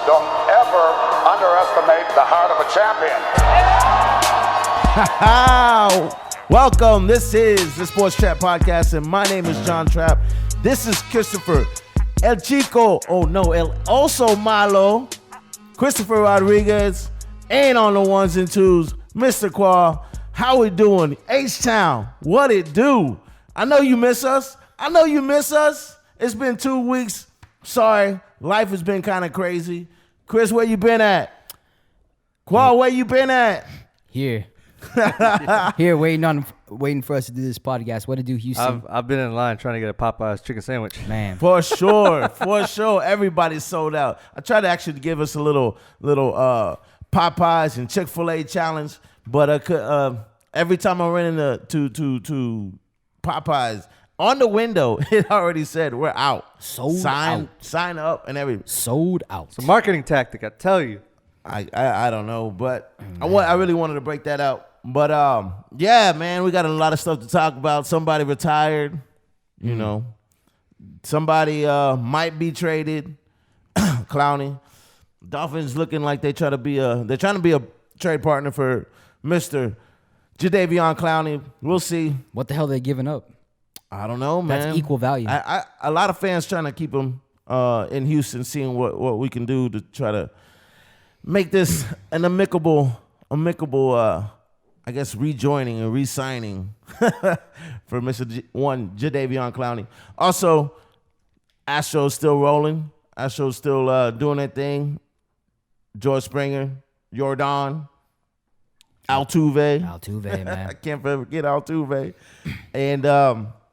Don't ever underestimate the heart of a champion. Welcome. This is the SportsTrapp Podcast, and my name is John Trapp. This is Christopher El Chico. Oh no, El Oso Malo. Christopher Rodriguez, and on the ones and twos, Mr. Qual. How we doing? H-Town, what it do? I know you miss us. It's been 2 weeks. Sorry, life has been kind of crazy. Chris, where you been at? Qual, where you been at? Here, waiting for us to do this podcast. What to do, Houston? I've been in line trying to get a Popeye's chicken sandwich. Man, For sure. Everybody's sold out. I tried to actually give us a little Popeyes and Chick-fil-A challenge, but I could every time I ran into Popeyes, on the window, it already said we're out. Sign up and everything. Sold out. It's a marketing tactic, I tell you. I don't know, but I really wanted to break that out. But yeah, man, we got a lot of stuff to talk about. Somebody retired, you know. Somebody might be traded. Clowney. Dolphins looking like they're trying to be a trade partner for Mr. Jadeveon Clowney. We'll see. What the hell are they giving up? I don't know, man. That's equal value. A lot of fans trying to keep him in Houston, seeing what we can do to try to make this an amicable, I guess, rejoining and re-signing for Mr. Jadeveon Clowney. Also, Astros still rolling. Astros still doing their thing. George Springer, Jordan, Altuve, man. I can't forget Altuve. And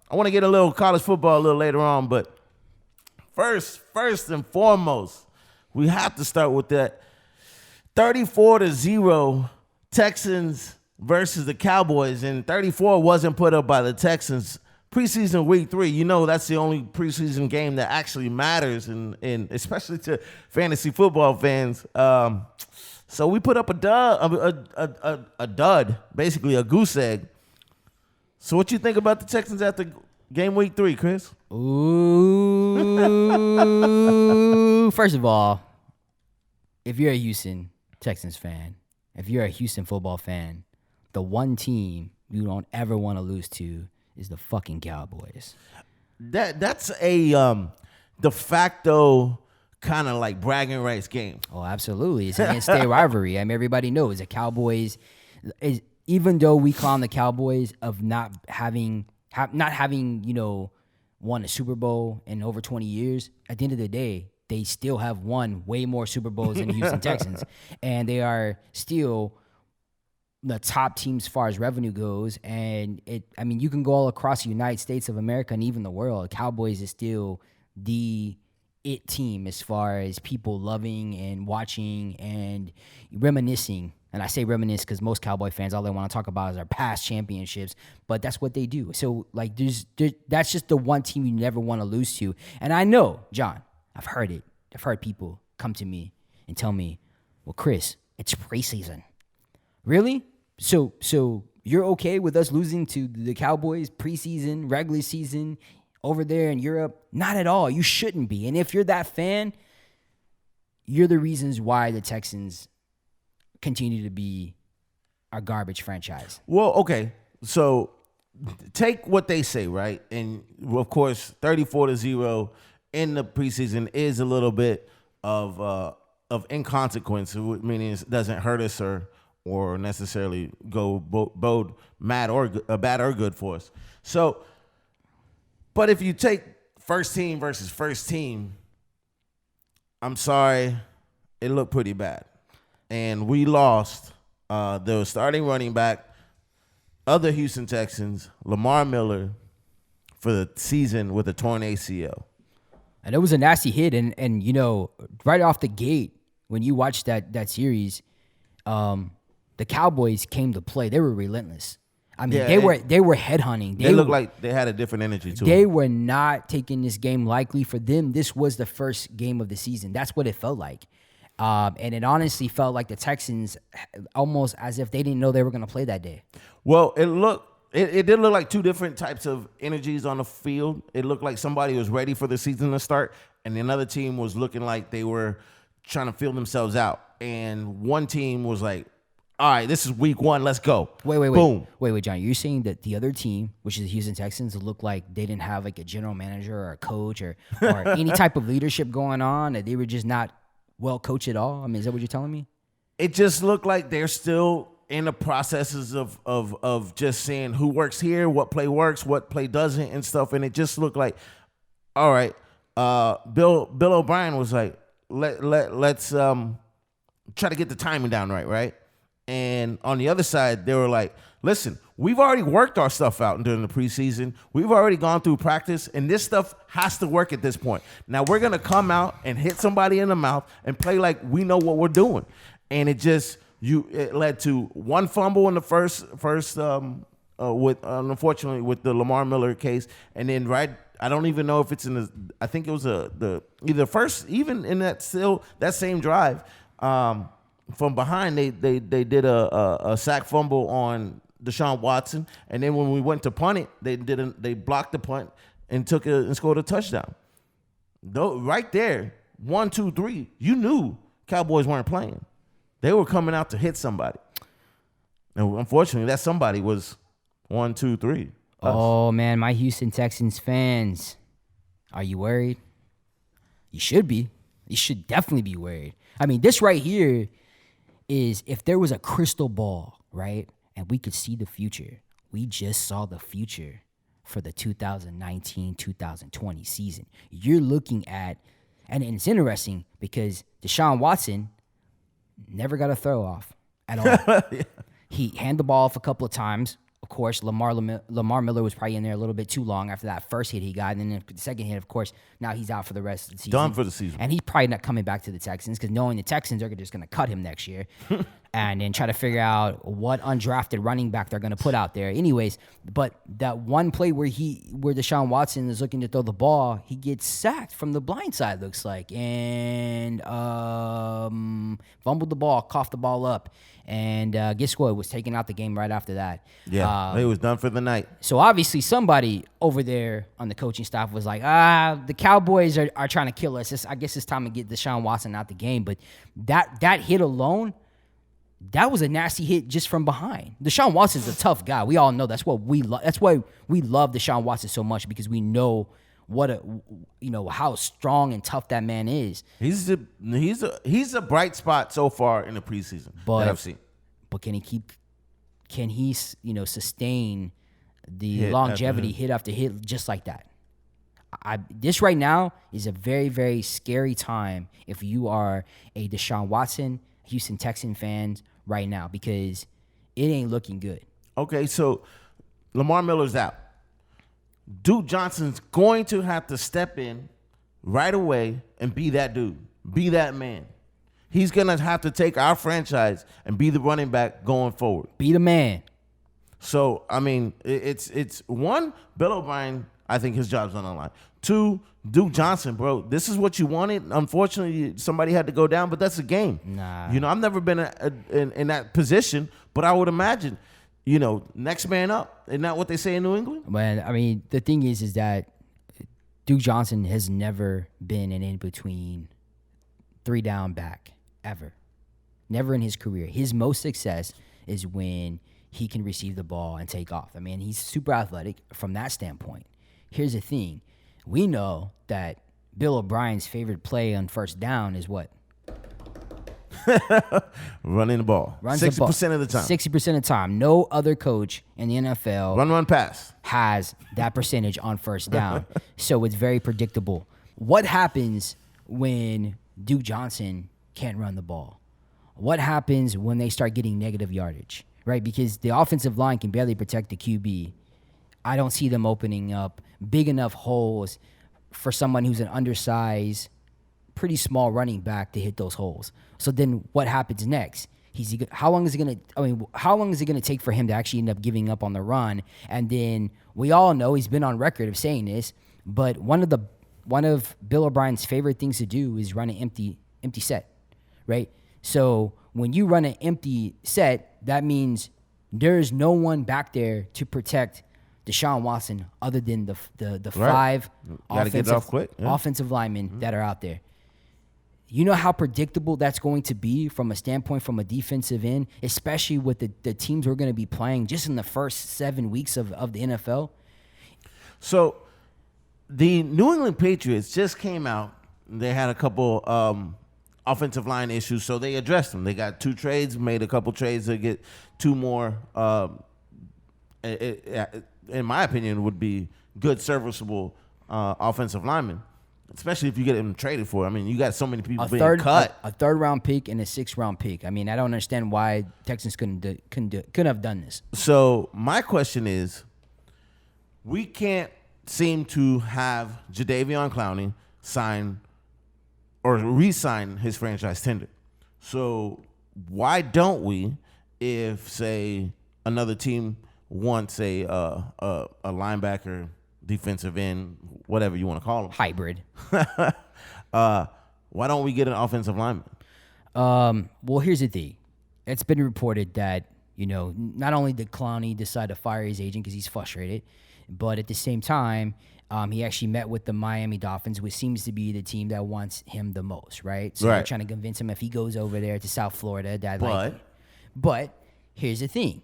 I want to get a little college football a little later on, but first and foremost, we have to start with that 34-0 Texans versus the Cowboys, and 34 wasn't put up by the Texans. Preseason week 3, you know that's the only preseason game that actually matters, and especially to fantasy football fans. So we put up a dud, basically a goose egg. So what you think about the Texans after game week 3, Chris? Ooh. First of all, if you're a Houston Texans fan, if you're a Houston football fan, the one team you don't ever want to lose to is the fucking Cowboys. That's a de facto kind of like bragging rights game. Oh, absolutely. It's an in-state rivalry. I mean, everybody knows the Cowboys even though we clown the Cowboys of not having won a Super Bowl in over 20 years, at the end of the day, they still have won way more Super Bowls than the Houston Texans, and they are still the top team as far as revenue goes. And you can go all across the United States of America and even the world. Cowboys is still the it team as far as people loving and watching and reminiscing. And I say reminisce because most Cowboy fans, all they want to talk about is our past championships, but that's what they do. So, like, that's just the one team you never want to lose to. And I know, John, I've heard it. I've heard people come to me and tell me, well, Chris, it's preseason. Really? So you're okay with us losing to the Cowboys preseason, regular season, over there in Europe? Not at all. You shouldn't be. And if you're that fan, you're the reasons why the Texans continue to be our garbage franchise. Well, okay. So take what they say, right? And of course, 34-0 in the preseason is a little bit of inconsequence, meaning it doesn't hurt us or necessarily go bode bad or good for us. So, but if you take first team versus first team, I'm sorry, it looked pretty bad. And we lost the starting running back of the Houston Texans, Lamar Miller, for the season with a torn ACL. And it was a nasty hit. And you know, right off the gate, when you watch that series, the Cowboys came to play. They were relentless. I mean, they were headhunting. They looked like they had a different energy to They them. were not taking this game lightly. For them, this was the first game of the season. That's what it felt like. And it honestly felt like the Texans almost as if they didn't know they were going to play that day. Well, it did look like two different types of energies on the field. It looked like somebody was ready for the season to start, and another team was looking like they were trying to feel themselves out. And one team was like, all right, this is week 1. Let's go. Boom. Wait, John. You're saying that the other team, which is the Houston Texans, looked like they didn't have like a general manager or a coach or any type of leadership going on, that they were just not well coached at all? I mean, is that what you're telling me? It just looked like they're still in the processes of just seeing who works here, what play works, what play doesn't, and stuff. And it just looked like, all right, Bill O'Brien was like, let's try to get the timing down right? And on the other side, they were like, listen, we've already worked our stuff out during the preseason. We've already gone through practice, and this stuff has to work at this point. Now we're going to come out and hit somebody in the mouth and play like we know what we're doing. And it led to one fumble in the first unfortunately with the Lamar Miller case. And then I don't even know if it's I think it was either first, even in that same drive, from behind, they did a sack fumble on Deshaun Watson, and then when we went to punt it, they blocked the punt and scored a touchdown. Though right there, 1, 2, 3, you knew Cowboys weren't playing. They were coming out to hit somebody, and unfortunately, that somebody was 1, 2, 3. Oh man, my Houston Texans fans, are you worried? You should be. You should definitely be worried. I mean, this right here is, if there was a crystal ball, right, and we could see the future, we just saw the future for the 2019-2020 season. You're looking at, and it's interesting because Deshaun Watson never got a throw off at all. Yeah. He handed the ball off a couple of times. Of course, Lamar Miller was probably in there a little bit too long after that first hit he got. And then the second hit, of course, now he's out for the rest of the season. Done for the season. And he's probably not coming back to the Texans, because knowing the Texans are just going to cut him next year and then try to figure out what undrafted running back they're going to put out there. Anyways, but that one play where Deshaun Watson is looking to throw the ball, he gets sacked from the blind side, looks like, and fumbled the ball, coughed the ball up. And guess what? Was taken out the game right after that. Yeah, he was done for the night. So obviously somebody over there on the coaching staff was like, the Cowboys are trying to kill us. I guess it's time to get Deshaun Watson out the game. But that hit alone, that was a nasty hit just from behind. Deshaun Watson's a tough guy. We all know that's what we love. That's why we love Deshaun Watson so much, because we know how strong and tough that man is. He's a bright spot so far in the preseason that I've seen. But can he sustain the longevity, hit after hit, just like that? This right now is a very, very scary time if you are a Deshaun Watson, Houston Texan fan right now, because it ain't looking good. Okay, so Lamar Miller's out. Duke Johnson's going to have to step in right away and be that dude, be that man. He's going to have to take our franchise and be the running back going forward. Be the man. So, I mean, it's one, Bill O'Brien, I think his job's on the line. 2, Duke Johnson, bro, this is what you wanted. Unfortunately, somebody had to go down, but that's a game. Nah. I've never been in that position, but I would imagine, next man up. Isn't that what they say in New England? Well, I mean, the thing is that Duke Johnson has never been an in-between 3-down back, ever. Never in his career. His most success is when he can receive the ball and take off. I mean, he's super athletic from that standpoint. Here's the thing. We know that Bill O'Brien's favorite play on first down is what? Running the ball. 60% of the time. 60% of the time. No other coach in the NFL run, pass has that percentage on first down. So it's very predictable. What happens when Duke Johnson can't run the ball? What happens when they start getting negative yardage, right? Because the offensive line can barely protect the QB. I don't see them opening up big enough holes for someone who's an undersized, pretty small running back to hit those holes. So then what happens next? How long is it going to take for him to actually end up giving up on the run? And then we all know, he's been on record of saying this, but one of Bill O'Brien's favorite things to do is run an empty set, right? So when you run an empty set, that means there's no one back there to protect Deshaun Watson other than the right. 5 offensive linemen that are out there. You know how predictable that's going to be from a standpoint from a defensive end, especially with the teams we're going to be playing just in the first 7 weeks of the NFL? So the New England Patriots just came out. They had a couple offensive line issues, so they addressed them. They got 2 trades, made a couple trades to get 2 more, in my opinion, would be good, serviceable offensive linemen. Especially if you get them traded for. I mean, you got so many people being cut. A 3rd round pick and a 6th round pick. I mean, I don't understand why Texans couldn't have done this. So my question is, we can't seem to have Jadeveon Clowney sign or re-sign his franchise tender. So why don't we, if say another team wants a linebacker, defensive end, whatever you want to call them. Hybrid. Why don't we get an offensive lineman? Well, here's the thing. It's been reported that, not only did Clowney decide to fire his agent because he's frustrated, but at the same time, he actually met with the Miami Dolphins, which seems to be the team that wants him the most, right? So they're trying to convince him if he goes over there to South Florida that But here's the thing.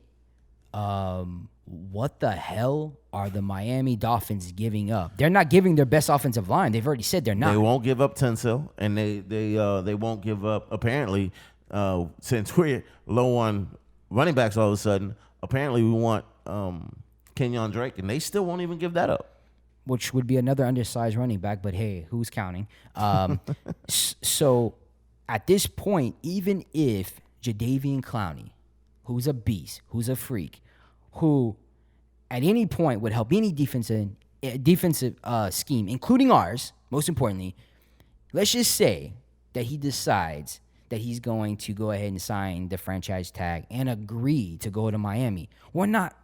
What the hell are the Miami Dolphins giving up? They're not giving their best offensive line. They've already said they're not. They won't give up Tunsil, and they won't give up. Apparently, since we're low on running backs all of a sudden, apparently we want Kenyon Drake, and they still won't even give that up. Which would be another undersized running back, but hey, who's counting? So at this point, even if Jadeveon Clowney, who's a beast, who's a freak, who at any point would help any defensive scheme, including ours, most importantly, let's just say that he decides that he's going to go ahead and sign the franchise tag and agree to go to Miami. We're not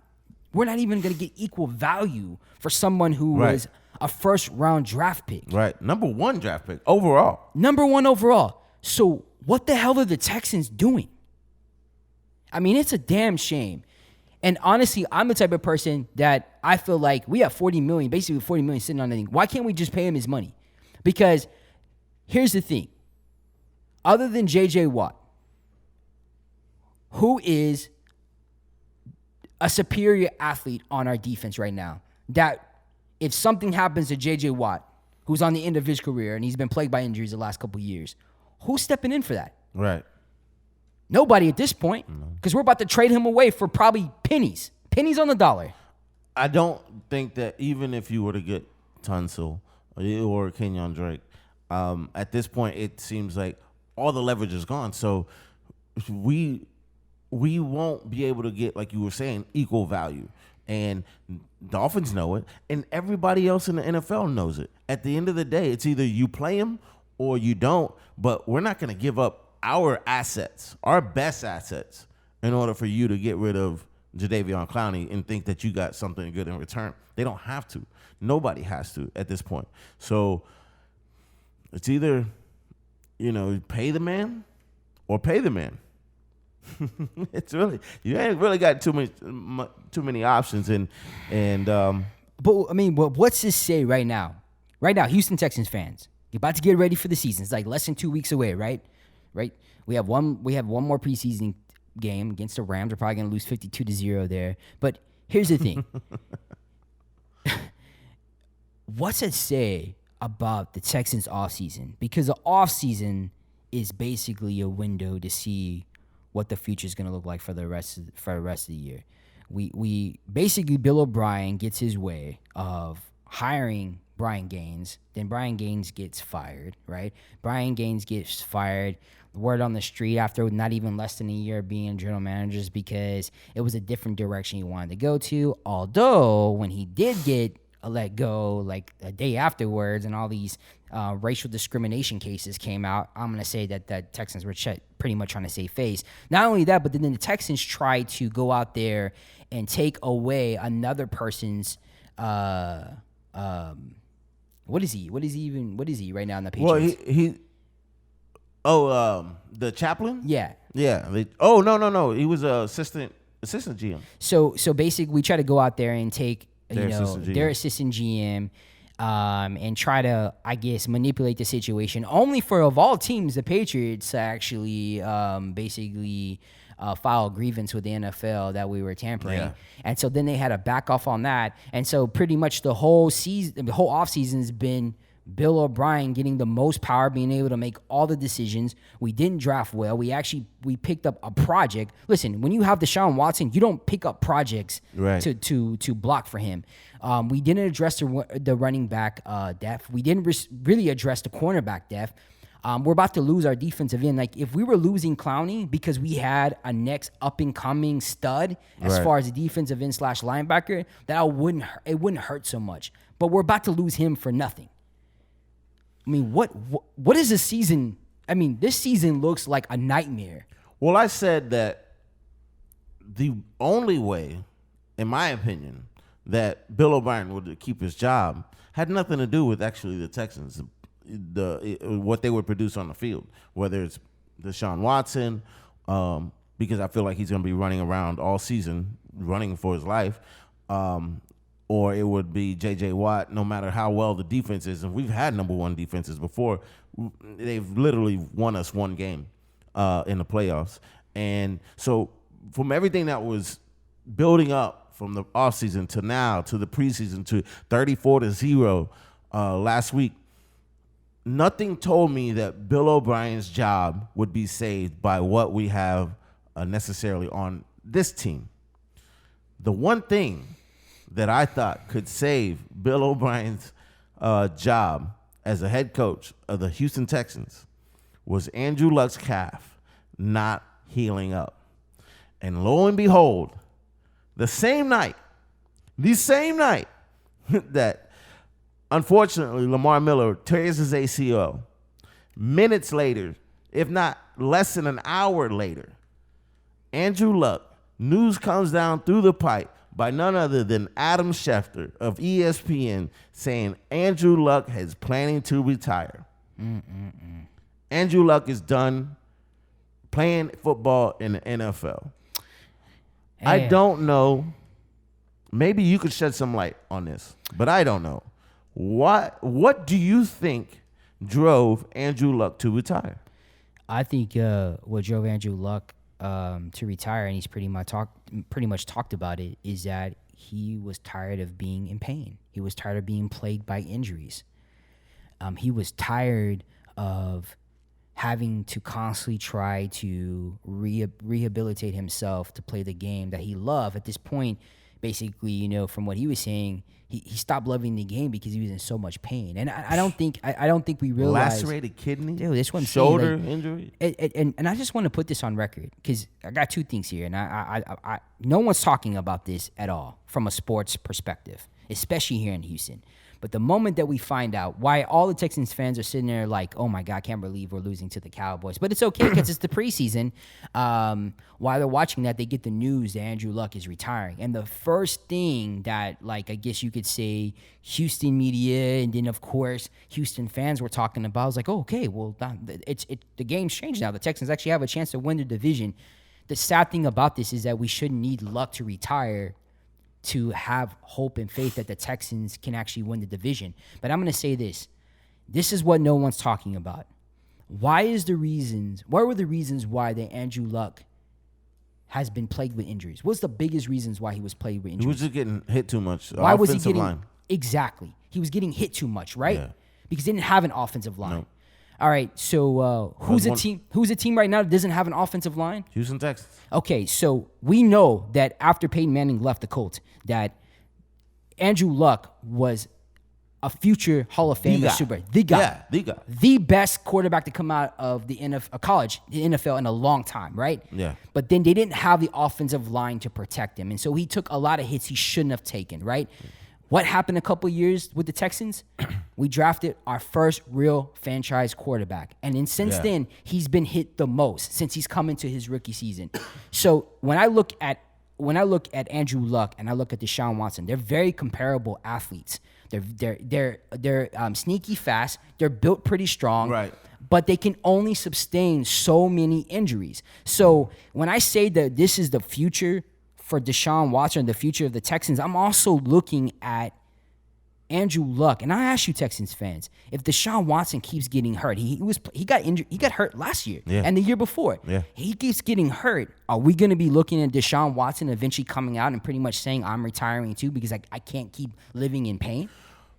even going to get equal value for someone who was a 1st-round draft pick. Right. Number 1 draft pick overall. Number 1 overall. So what the hell are the Texans doing? I mean, it's a damn shame. And honestly, I'm the type of person that I feel like we have $40 million sitting on the thing. Why can't we just pay him his money? Because here's the thing. Other than J.J. Watt, who is a superior athlete on our defense right now, that if something happens to J.J. Watt, who's on the end of his career and he's been plagued by injuries the last couple of years, who's stepping in for that? Right. Nobody at this point, because we're about to trade him away for probably pennies on the dollar. I don't think that even if you were to get Tunsil or Kenyon Drake, at this point it seems like all the leverage is gone. So we won't be able to get, like you were saying, equal value. And Dolphins know it, and everybody else in the NFL knows it. At the end of the day, it's either you play him or you don't, but we're not going to give up our assets, our best assets, in order for you to get rid of Jadeveon Clowney and think that you got something good in return. They don't have to. Nobody has to at this point. So it's either, pay the man or pay the man. It's really, you ain't really got too many options. But I mean, what's this say right now? Right now, Houston Texans fans, you're about to get ready for the season. It's like less than 2 weeks away, right? Right. We have one more preseason game against the Rams. We're probably going to lose 52-0 there. But here's the thing. What's it say about the Texans offseason? Because the offseason is basically a window to see what the future is going to look like for the rest of the year. We basically, Bill O'Brien gets his way of hiring Brian Gaines. Then Brian Gaines gets fired, right? Brian Gaines gets fired. Word on the street after not even less than a year being general managers, because it was a different direction he wanted to go to. Although when he did get let go, like a day afterwards, and all these racial discrimination cases came out, I'm going to say that the Texans were pretty much trying to save face. Not only that, but then the Texans tried to go out there and take away another person's what is he right now in the Patriots? Well, the chaplain? Yeah. Yeah. No. He was a assistant GM. So basically we try to go out there and take their assistant assistant GM, and try to, I guess, manipulate the situation. Only for, of all teams, the Patriots to actually basically file a grievance with the NFL that we were tampering. Yeah. And so then they had to back off on that. And so pretty much the whole season, the whole offseason has been Bill O'Brien getting the most power, being able to make all the decisions. We didn't draft well. We picked up a project. Listen, when you have Deshaun Watson, you don't pick up projects Right. to block for him. We didn't address the running back depth. We didn't really address the cornerback depth. We're about to lose our defensive end. Like, if we were losing Clowney because we had a next up-and-coming stud as Right. far as a defensive end / linebacker, it wouldn't hurt so much. But we're about to lose him for nothing. I mean, what is this season? I mean, this season looks like a nightmare. Well, I said that the only way, in my opinion, that Bill O'Brien would keep his job had nothing to do with actually the Texans, what they would produce on the field, whether it's Deshaun Watson, because I feel like he's going to be running around all season, running for his life, or it would be J.J. Watt, no matter how well the defense is. And we've had number one defenses before. They've literally won us one game in the playoffs. And so from everything that was building up from the offseason to now to the preseason to 34-0 last week, nothing told me that Bill O'Brien's job would be saved by what we have necessarily on this team. The one thing that I thought could save Bill O'Brien's job as a head coach of the Houston Texans was Andrew Luck's calf not healing up. And lo and behold, the same night that unfortunately Lamar Miller tears his ACL, minutes later, if not less than an hour later, Andrew Luck, news comes down through the pipe by none other than Adam Schefter of ESPN saying Andrew Luck is planning to retire. Andrew Luck is done playing football in the NFL. I don't know. Maybe you could shed some light on this, but I don't know. What do you think drove Andrew Luck to retire? I think what drove Andrew Luck to retire, and he's pretty much talked about it, is that he was tired of being in pain. He was tired of being plagued by injuries. He was tired of having to constantly try to rehabilitate himself to play the game that he loved. At this point, basically, from what he was saying, he stopped loving the game because he was in so much pain. And I don't think we realize Lacerated kidney, dude, this one shoulder like, injury. And I just want to put this on record because I got two things here, and I no one's talking about this at all from a sports perspective, especially here in Houston. But the moment that we find out why all the Texans fans are sitting there like, oh my God, I can't believe we're losing to the Cowboys. But it's okay because it's the preseason. While they're watching that, they get the news that Andrew Luck is retiring. And the first thing that, like, I guess you could say Houston media and then, of course, Houston fans were talking about was like, oh, okay, well, the game's changed now. The Texans actually have a chance to win the division. The sad thing about this is that we shouldn't need Luck to retire to have hope and faith that the Texans can actually win the division. But I'm going to say this. This is what no one's talking about. What were the reasons why the Andrew Luck has been plagued with injuries? What's the biggest reasons why he was plagued with injuries? He was just getting hit too much. Why was he Offensive getting line. Exactly. He was getting hit too much, right? Yeah. Because they didn't have an offensive line. No. All right, so who's a team right now that doesn't have an offensive line? Houston Texans. Okay, so we know that after Peyton Manning left the Colts, that Andrew Luck was a future Hall of Fame receiver. The guy. Yeah, the guy. The best quarterback to come out of the college, the NFL, in a long time, right? Yeah. But then they didn't have the offensive line to protect him. And so he took a lot of hits he shouldn't have taken, right? What happened a couple years with the Texans? We drafted our first real franchise quarterback. And then since then, he's been hit the most since he's come into his rookie season. So when I look at Andrew Luck and I look at Deshaun Watson, they're very comparable athletes. They're sneaky fast. They're built pretty strong. Right. But they can only sustain so many injuries. So when I say that this is the future for Deshaun Watson, the future of the Texans, I'm also looking at Andrew Luck, and I ask you, Texans fans, if Deshaun Watson keeps getting hurt, he got injured, he got hurt last year and the year before. Yeah. He keeps getting hurt. Are we going to be looking at Deshaun Watson eventually coming out and pretty much saying, I'm retiring too because I can't keep living in pain?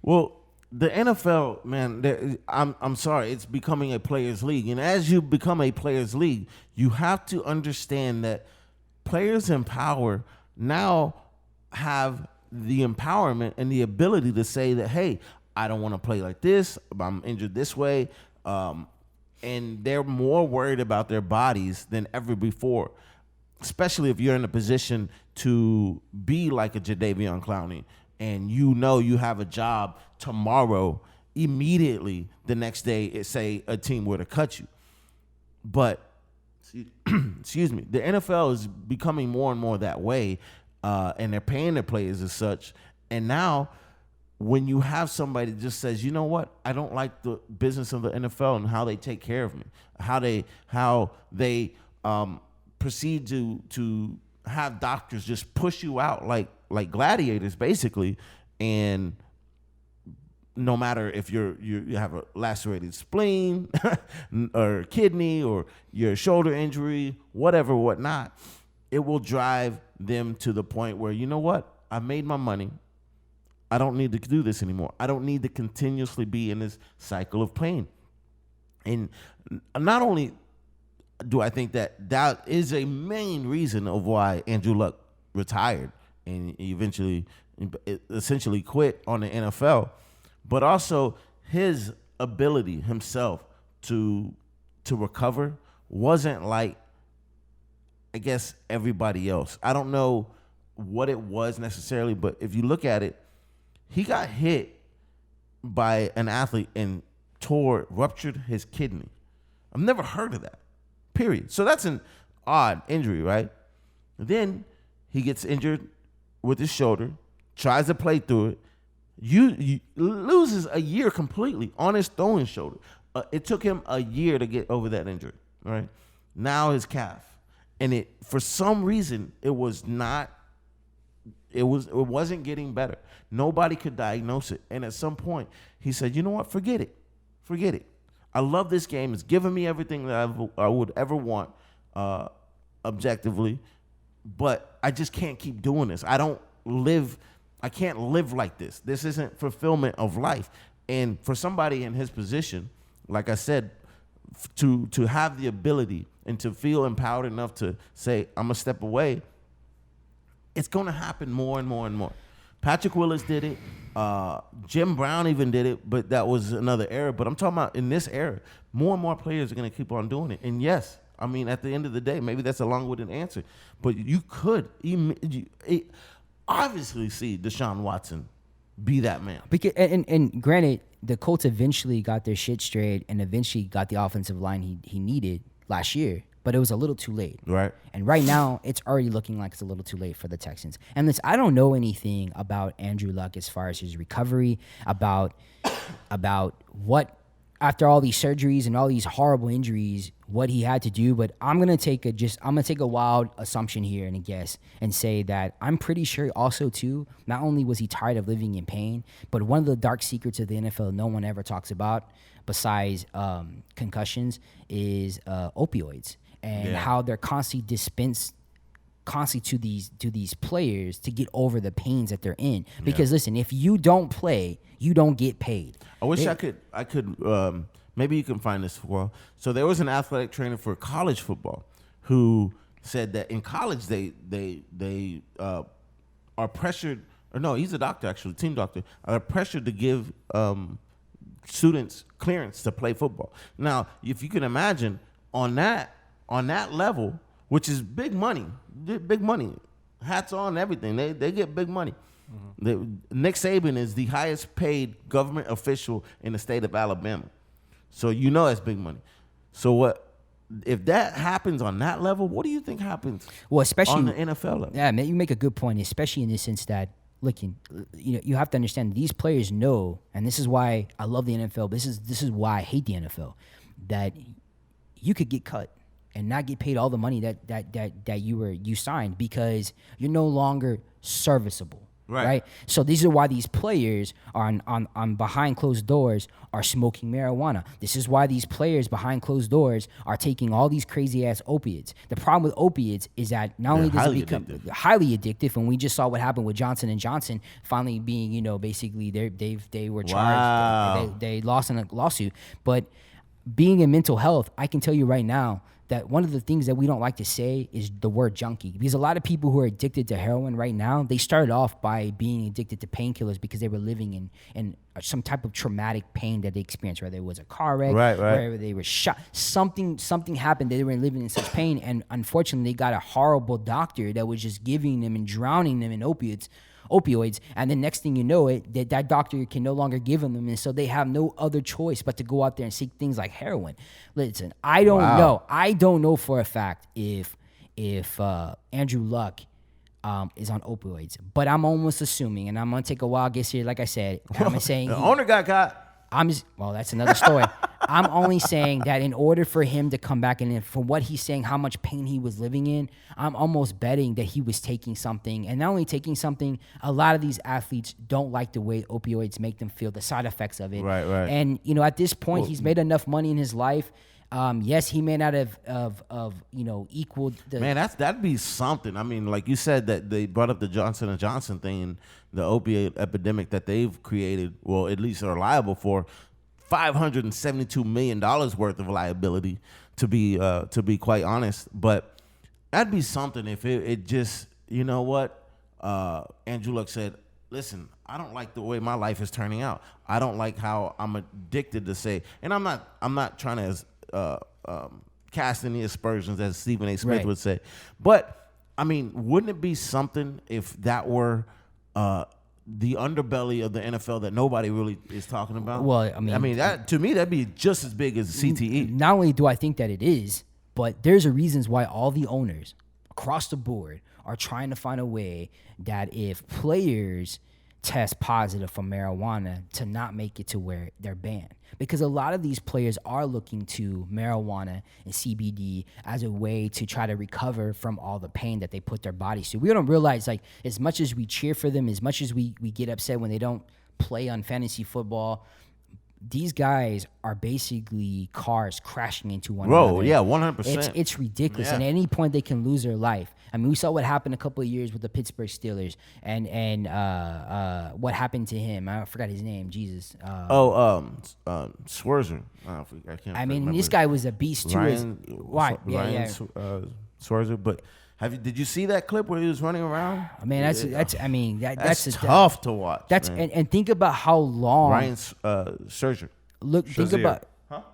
Well, the NFL, man, I'm sorry, it's becoming a players' league. And as you become a players' league, you have to understand that players in power now have the empowerment and the ability to say that, hey, I don't want to play like this, I'm injured this way. And they're more worried about their bodies than ever before, especially if you're in a position to be like a Jadeveon Clowney and you know you have a job tomorrow, immediately the next day, say a team were to cut you. But, excuse me, the NFL is becoming more and more that way. And they're paying their players as such. And now when you have somebody that just says, you know what, I don't like the business of the NFL and how they take care of me, how they proceed to have doctors just push you out like gladiators, basically. And no matter if you have a lacerated spleen or kidney or your shoulder injury, whatever, whatnot, it will drive them to the point where, you know what, I made my money. I don't need to do this anymore. I don't need to continuously be in this cycle of pain. And not only do I think that is a main reason of why Andrew Luck retired and essentially quit on the NFL, but also his ability himself to recover wasn't like, I guess, everybody else. I don't know what it was necessarily, but if you look at it, he got hit by an athlete and ruptured his kidney. I've never heard of that, period. So that's an odd injury, right? Then he gets injured with his shoulder, tries to play through it. You loses a year completely on his throwing shoulder. It took him a year to get over that injury, right? Now his calf. And for some reason, it wasn't getting better. Nobody could diagnose it. And at some point, he said, you know what? Forget it. I love this game. It's given me everything that I would ever want objectively, but I just can't keep doing this. I can't live like this. This isn't fulfillment of life. And for somebody in his position, like I said, to have the ability and to feel empowered enough to say, I'm going to step away, it's going to happen more and more and more. Patrick Willis did it. Jim Brown even did it, but that was another era. But I'm talking about in this era, more and more players are going to keep on doing it. And yes, I mean, at the end of the day, maybe that's a long-winded answer, but you could obviously see Deshaun Watson be that man. Because and granted, the Colts eventually got their shit straight and eventually got the offensive line he needed last year, but it was a little too late. Right. And right now, it's already looking like it's a little too late for the Texans. And listen, I don't know anything about Andrew Luck as far as his recovery, about what, after all these surgeries and all these horrible injuries, what he had to do. But I'm gonna take a wild assumption here and a guess and say that I'm pretty sure also too, not only was he tired of living in pain, but one of the dark secrets of the NFL no one ever talks about besides concussions is opioids and how they're constantly dispensed to these players to get over the pains that they're in. Because listen, if you don't play, you don't get paid. I wish I could maybe you can find this for a. So there was an athletic trainer for college football who said that in college they are pressured, or no, he's a doctor actually, team doctor, are pressured to give students clearance to play football. Now, if you can imagine on that level, which is big money, hats on, everything. They get big money. Mm-hmm. Nick Saban is the highest paid government official in the state of Alabama. So you know that's big money. So if that happens on that level, what do you think happens especially on the NFL level? Yeah, man, you make a good point, especially in the sense that, look, you have to understand these players know, and this is why I love the NFL. This is why I hate the NFL, that you could get cut and not get paid all the money that you signed because you're no longer serviceable. Right. So these are why these players are on behind closed doors are smoking marijuana. This is why these players behind closed doors are taking all these crazy ass opiates. The problem with opiates is that not only does it become highly addictive, and we just saw what happened with Johnson and Johnson finally being, basically they were charged, they lost in a lawsuit. But being in mental health, I can tell you right now that one of the things that we don't like to say is the word junkie. Because a lot of people who are addicted to heroin right now, they started off by being addicted to painkillers because they were living in some type of traumatic pain that they experienced, whether it was a car wreck, whether they were shot. Something happened, they were living in such pain, and unfortunately they got a horrible doctor that was just giving them and drowning them in opioids, and the next thing you know that doctor can no longer give them, and so they have no other choice but to go out there and seek things like heroin. Listen, I don't know for a fact if Andrew Luck is on opioids, but I'm almost assuming, and I'm gonna take a wild guess here. Like I said, I'm saying the owner got caught. Well, that's another story. I'm only saying that in order for him to come back, and from what he's saying, how much pain he was living in, I'm almost betting that he was taking something. And not only taking something, a lot of these athletes don't like the way opioids make them feel, the side effects of it. Right. And, at this point, he's made enough money in his life. Yes, he may not have equaled the... Man, that'd be something. I mean, like you said, that they brought up the Johnson & Johnson thing and the opiate epidemic that they've created, well, at least are liable for $572 million worth of liability, to be quite honest. But that'd be something if it just, you know what? Andrew Luck said, listen, I don't like the way my life is turning out. I don't like how I'm addicted to say, and I'm not trying to cast any aspersions, as Stephen A. Smith would say. But, I mean, wouldn't it be something if that were the underbelly of the NFL that nobody really is talking about? Well, I mean, that to me, that'd be just as big as CTE. Not only do I think that it is, but there's a reasons why all the owners across the board are trying to find a way that if players test positive for marijuana, to not make it to where they're banned. Because a lot of these players are looking to marijuana and CBD as a way to try to recover from all the pain that they put their bodies through. We don't realize, like, as much as we cheer for them, as much as we get upset when they don't play on fantasy football, these guys are basically cars crashing into one another. Bro, yeah, 100%. It's ridiculous. And at any point, they can lose their life. I mean, we saw what happened a couple of years with the Pittsburgh Steelers, and what happened to him. I forgot his name. Jesus. Swerzer. I mean, this guy was a beast too. Ryan Swerzer. But did you see that clip where he was running around? I mean, that's tough to watch. And think about how long Ryan Scherzer. Think about.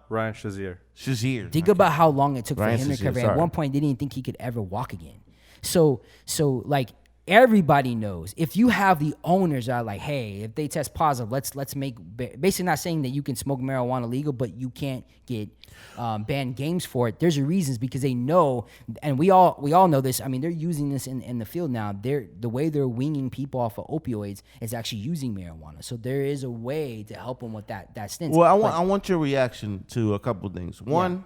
Ryan Shazier. Think about how long it took for him to recover. Sorry. At one point, they didn't think he could ever walk again. So like everybody knows, if you have the owners that are like, hey, if they test positive, let's make, basically not saying that you can smoke marijuana legal, but you can't get banned games for it. There's a reasons, because they know, and we all know this. I mean, they're using this in the field now. The way they're weaning people off of opioids is actually using marijuana. So there is a way to help them with that stint. Well, I want your reaction to a couple of things. One,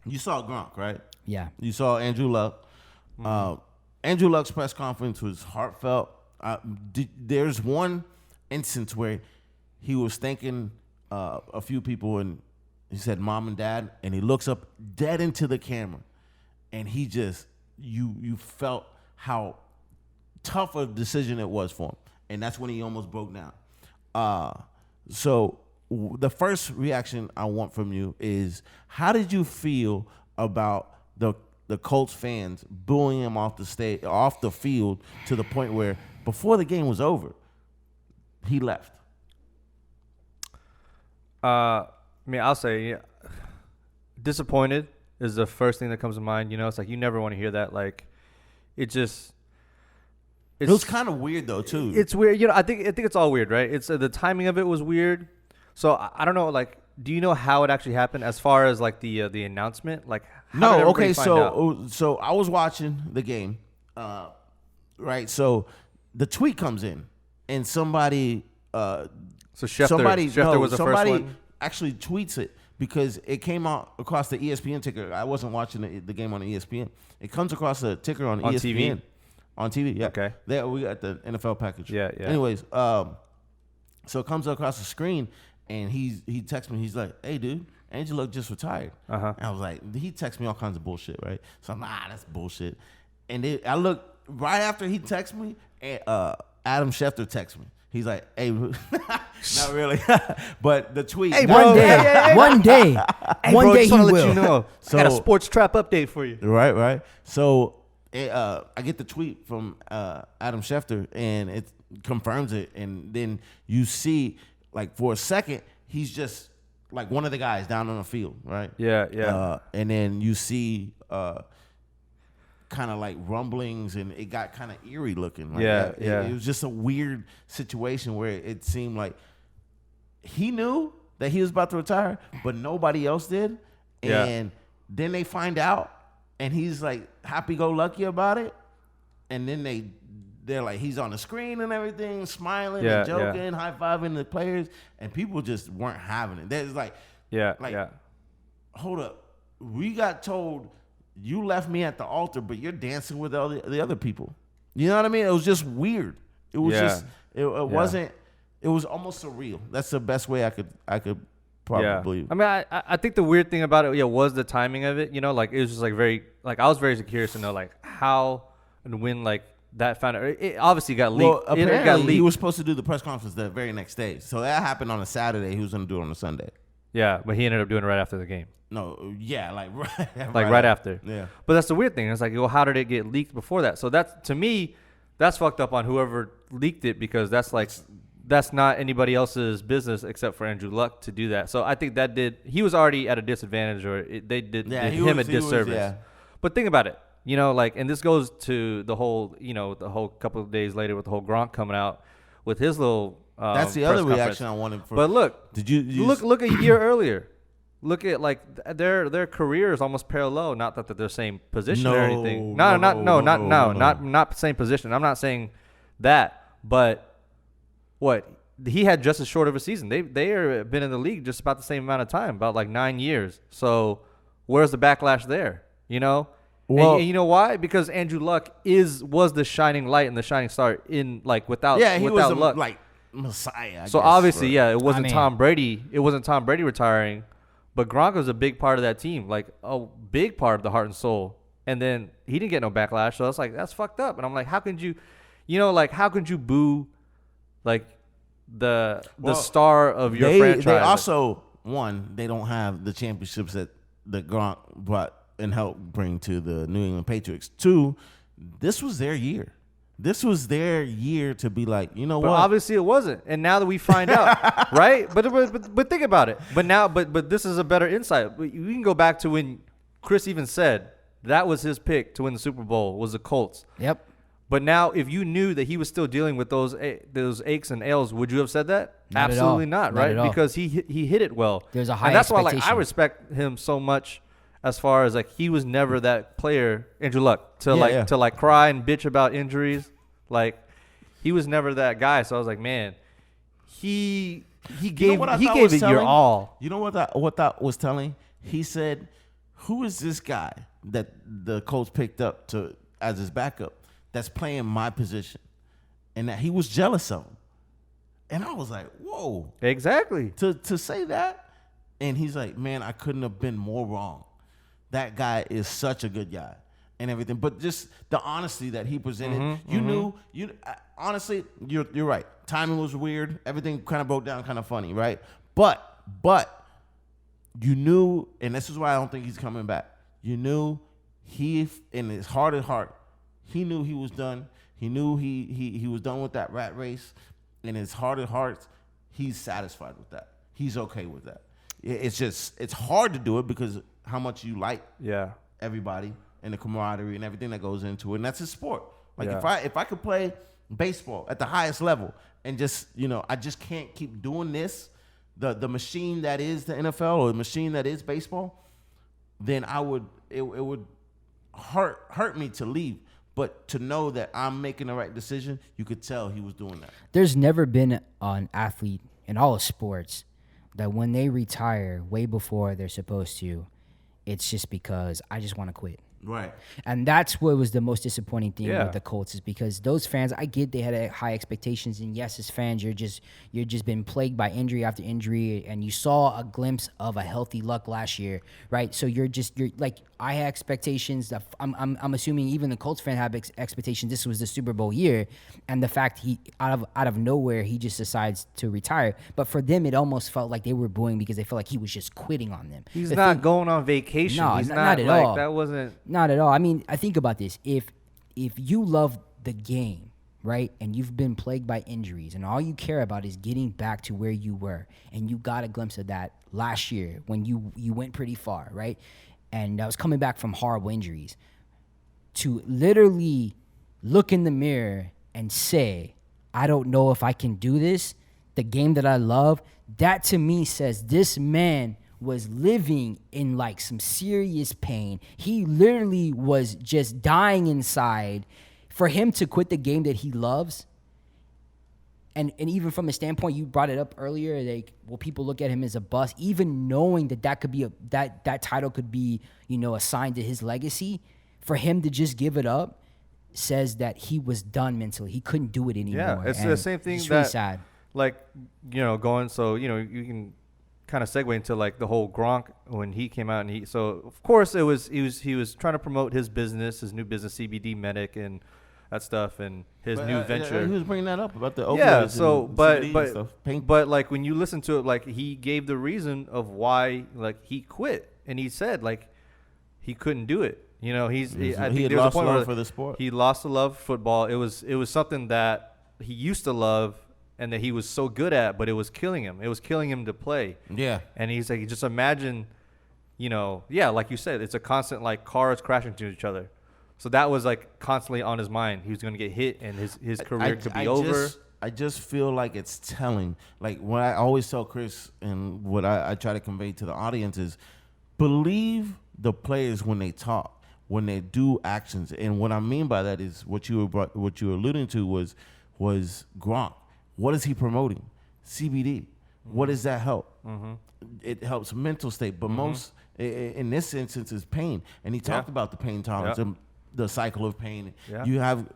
you saw Gronk, right? Yeah. You saw Andrew Luck. Andrew Luck's press conference was heartfelt. There's one instance where he was thanking a few people, and he said mom and dad, and he looks up dead into the camera, and he just, you felt how tough a decision it was for him, and that's when he almost broke down. So the first reaction I want from you is, how did you feel about the Colts fans booing him off the field, to the point where before the game was over, he left? I mean, I'll say disappointed is the first thing that comes to mind. It's like you never want to hear that. Like, it was kind of weird though too. It's weird. I think it's all weird, right? It's the timing of it was weird. So I don't know. Like, do you know how it actually happened as far as like the announcement? Like, how did everybody find out? So I was watching the game, right? So the tweet comes in, and somebody, So Schefter was the first one? Actually tweets it, because it came out across the ESPN ticker. I wasn't watching the game on ESPN. It comes across the ticker on ESPN. TV? On TV, yeah. Okay. There we got the NFL package. Yeah. Anyways, so it comes across the screen, and he texts me. He's like, "Hey, dude, Andrew Luck just retired." And I was like, he texts me all kinds of bullshit, right? So I'm like, that's bullshit. And then I look right after he texts me, and Adam Schefter texts me. He's like, "Hey," not really, but the tweet. Hey, One bro. day, one day, Hey, one bro, day just he want to will. let you know. So- I got a sports trap update for you. Right. So I get the tweet from Adam Schefter, and it confirms it. And then you see, like, for a second, he's just like one of the guys down on the field, right? Yeah. And then you see kind of like rumblings, and it got kind of eerie looking. Like that. It was just a weird situation where it seemed like he knew that he was about to retire, but nobody else did. Yeah. And then they find out, and he's like happy-go-lucky about it. And then they're like, he's on the screen and everything, smiling and joking, high-fiving the players, and people just weren't having it. There's like, hold up, we got told you left me at the altar, but you're dancing with all the other people. You know what I mean? It was just weird. It was just, it wasn't. It was almost surreal. That's the best way I could probably. Yeah. I mean, I think the weird thing about it, was the timing of it. You know, like it was just like I was very curious to know like how and when like that found out. It obviously got leaked. Well, apparently it got leaked. he was supposed to do the press conference the very next day. So that happened on a Saturday. He was going to do it on a Sunday. Yeah, but he ended up doing it right after the game. No, yeah, like right after. Yeah. But that's the weird thing. It's like, well, how did it get leaked before that? So that's, to me, that's fucked up on whoever leaked it, because that's not anybody else's business except for Andrew Luck to do that. So I think he was already at a disadvantage, or they did him a disservice. But think about it, like, and this goes to the whole, the whole couple of days later with the whole Gronk coming out with his little that's the press other conference. reaction I wanted for. But look, did you look a year earlier? Look at like their careers almost parallel. Not that they're the same position or anything. Not same position. I'm not saying that, but what he had just as short of a season. They are been in the league just about the same amount of time, about like 9 years. So where's the backlash there? Well, and you know why? Because Andrew Luck was the shining light and the shining star in like without was Luck. like Messiah. I So guess, obviously, it wasn't I mean, Tom Brady. It wasn't Tom Brady retiring. But Gronk was a big part of that team, like a big part of the heart and soul. And then he didn't get no backlash. So it's like, that's fucked up. And I'm like, how could you, how could you boo like the star of your franchise? They also, they don't have the championships that Gronk brought and helped bring to the New England Patriots. 2, this was their year. This was their year to be like, but what? Obviously it wasn't, and now that we find out, right? But think about it. But this is a better insight. We can go back to when Chris even said that was his pick to win the Super Bowl was the Colts. Yep. But now, if you knew that he was still dealing with those aches and ails, would you have said that? Not Absolutely at all. not, Not right? at all. Because he hit it well. There's a high and that's why, like, I expectation. respect him so much. As far as like he was never that player, Andrew Luck, to cry and bitch about injuries. Like he was never that guy. So I was like, man, he gave it your all. You know what that was telling? He said, "Who is this guy that the Colts picked up as his backup that's playing my position?" And that he was jealous of him. And I was like, "Whoa!" Exactly. To say that, and he's like, "Man, I couldn't have been more wrong. That guy is such a good guy and everything." But just the honesty that he presented, honestly, you're right. Timing was weird. Everything kind of broke down kind of funny, right? But you knew, and this is why I don't think he's coming back. You knew he, in his heart of heart, he knew he was done. He knew he was done with that rat race. In his heart of hearts, he's satisfied with that. He's okay with that. It's hard to do it because how much you like everybody and the camaraderie and everything that goes into it. And that's his sport. Like if I could play baseball at the highest level and just, I just can't keep doing this, the machine that is the NFL or the machine that is baseball, then it would hurt me to leave. But to know that I'm making the right decision, you could tell he was doing that. There's never been an athlete in all of sports that when they retire way before they're supposed to, it's just because I just want to quit. Right. And that's what was the most disappointing thing Yeah. with the Colts, is because those fans, I get they had high expectations, and yes, as fans, you're just been plagued by injury after injury, and you saw a glimpse of a healthy Luck last year, right? So you're like, I had expectations that I'm assuming even the Colts fan had expectations. This was the Super Bowl year, and the fact he out of nowhere he just decides to retire. But for them, it almost felt like they were booing because they felt like he was just quitting on them. He's not going on vacation. No, He's not at like, all. That wasn't. Not at all. I mean, I think about this. If you love the game, right, and you've been plagued by injuries, and all you care about is getting back to where you were, and you got a glimpse of that last year when you went pretty far, right, and I was coming back from horrible injuries, to literally look in the mirror and say, I don't know if I can do this, the game that I love, that to me says this man was living in like some serious pain. He literally was just dying inside. For him to quit the game that he loves, and even from a standpoint, you brought it up earlier, like, will people look at him as a bust, even knowing that could be that title could be, assigned to his legacy, for him to just give it up says that he was done mentally. He couldn't do it anymore. Yeah, it's the same thing it's that, really sad. like, going, so, you can kind of segue into like the whole Gronk when he came out, and so of course he was trying to promote his new business, CBD Medic and that stuff, and his new venture. He was bringing that up about the opioids. Yeah, so and but CBD and stuff. but like when you listen to it, like he gave the reason of why like he quit, and he said like he couldn't do it. I think he had there was a lost point love where for the sport. He lost the love for football. It was something that he used to love and that he was so good at, but it was killing him. It was killing him to play. Yeah. And he's like, just imagine, like you said, it's a constant like cars crashing into each other. So that was like constantly on his mind. He was going to get hit, and his career could be over. I just feel like it's telling. Like what I always tell Chris, and what I try to convey to the audience is, believe the players when they talk, when they do actions. And what I mean by that is what you were alluding to was Gronk. What is he promoting? CBD. What does that help? Mm-hmm. It helps mental state, but most in this instance is pain. And he talked about the pain tolerance, and the cycle of pain. Yeah. You have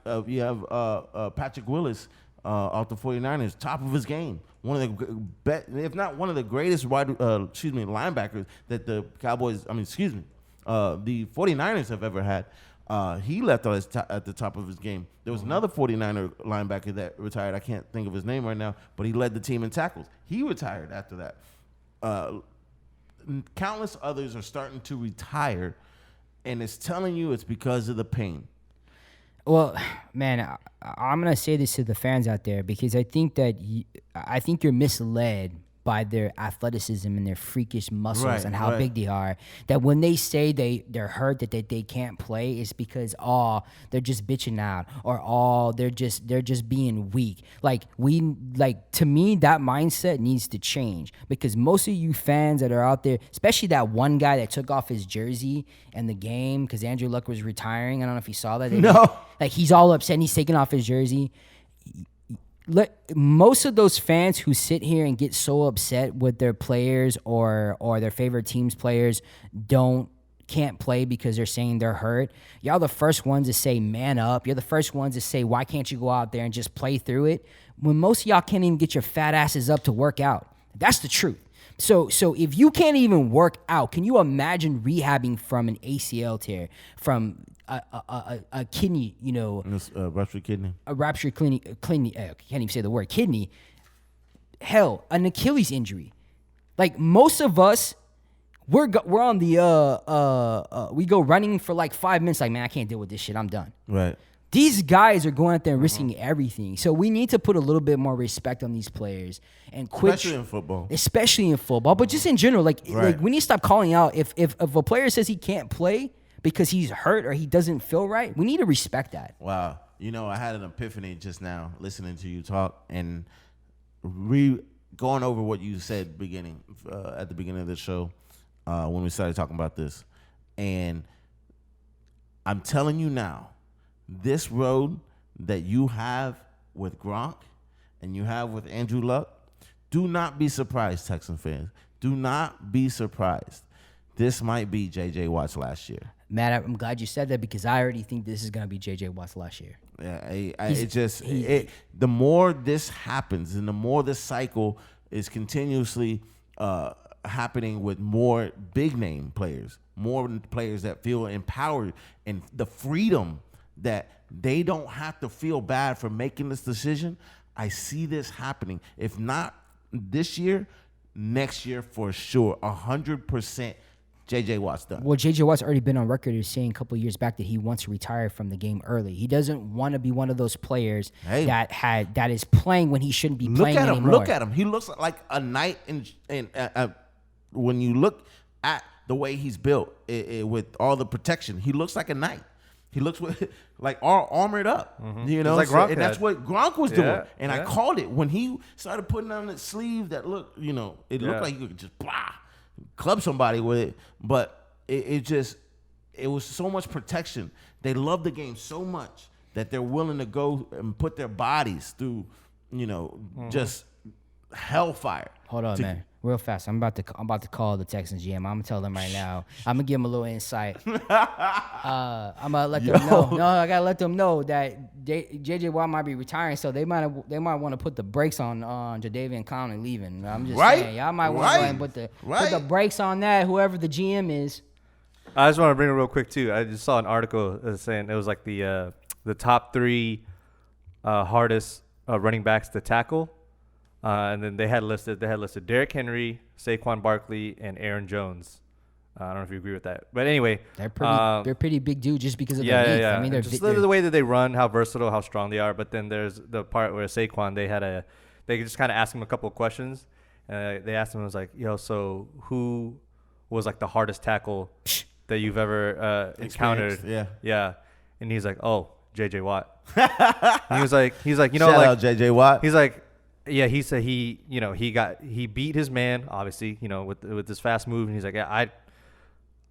Patrick Willis off the 49ers, top of his game. One of the if not one of the greatest linebackers that the Cowboys, the 49ers have ever had. He left at the top of his game. There was another 49er linebacker that retired. I can't think of his name right now, but he led the team in tackles. He retired after that. Countless others are starting to retire, and it's telling you it's because of the pain. Well, man, I'm gonna say this to the fans out there, because I think that you're misled by their athleticism and their freakish muscles and how big they are. That when they say they're hurt, that they can't play, is because they're just bitching out, or they're just being weak. To me, that mindset needs to change, because most of you fans that are out there, especially that one guy that took off his jersey in the game because Andrew Luck was retiring. I don't know if you saw that. No. He's all upset and he's taking off his jersey. Most of those fans who sit here and get so upset with their players or their favorite team's players can't play because they're saying they're hurt, y'all the first ones to say man up. You're the first ones to say, why can't you go out there and just play through it, when most of y'all can't even get your fat asses up to work out. That's the truth. So if you can't even work out, can you imagine rehabbing from an ACL tear, from a kidney, Ruptured kidney. A ruptured kidney. I can't even say the word kidney. Hell, an Achilles injury. Like most of us, we're on the we go running for like 5 minutes. Like, man, I can't deal with this shit. I'm done. Right. These guys are going out there and risking everything. So we need to put a little bit more respect on these players and quit. Especially in football, but just in general, like we need to stop calling out if a player says he can't play because he's hurt or he doesn't feel right. We need to respect that. Wow. I had an epiphany just now listening to you talk and going over what you said at the beginning of the show when we started talking about this. And I'm telling you now, this road that you have with Gronk and you have with Andrew Luck, do not be surprised, Texan fans. Do not be surprised. This might be J.J. Watt's last year. Matt, I'm glad you said that because I already think this is going to be J.J. Watt's last year. Yeah, the more this happens and the more this cycle is continuously happening with more big name players, more players that feel empowered and the freedom that they don't have to feel bad for making this decision. I see this happening. If not this year, next year for sure, 100%. J.J. Watt's done. Well, J.J. Watt's already been on record as saying a couple of years back that he wants to retire from the game early. He doesn't want to be one of those players that is playing when he shouldn't be playing anymore. Look at him. He looks like a knight. When you look at the way he's built with all the protection, he looks like a knight. He looks like all armored up. Mm-hmm. You know, like Gronk and that's what Gronk was doing. And I yeah. called it when he started putting on that sleeve that looked, it looked like you could just club somebody with it, but it was so much protection. They love the game so much that they're willing to go and put their bodies through, just hellfire. Hold on, man, real fast. I'm about to call the Texans GM. I'm gonna tell them right now. I'm gonna give them a little insight. I'm gonna let them know. No, I gotta let them know that J.J. Watt might be retiring, so they might want to put the brakes on Jadeveon Clowney leaving. I'm just saying, y'all might want to go and put the brakes on that. Whoever the GM is. I just want to bring it real quick too. I just saw an article saying it was like the top 3 hardest running backs to tackle. And then they had listed Derrick Henry, Saquon Barkley, and Aaron Jones. I don't know if you agree with that, but anyway, they're pretty big dudes just because of their length. Yeah. I mean, they're just the way that they run, how versatile, how strong they are. But then there's the part where Saquon, they just kind of asked him a couple of questions. They asked him, it was like, so who was like the hardest tackle that you've ever encountered? Yeah. And he's like, J.J. Watt. He was like, shout out J.J. Watt. He's like, yeah, he said he beat his man, obviously, with this fast move. And he's like, yeah,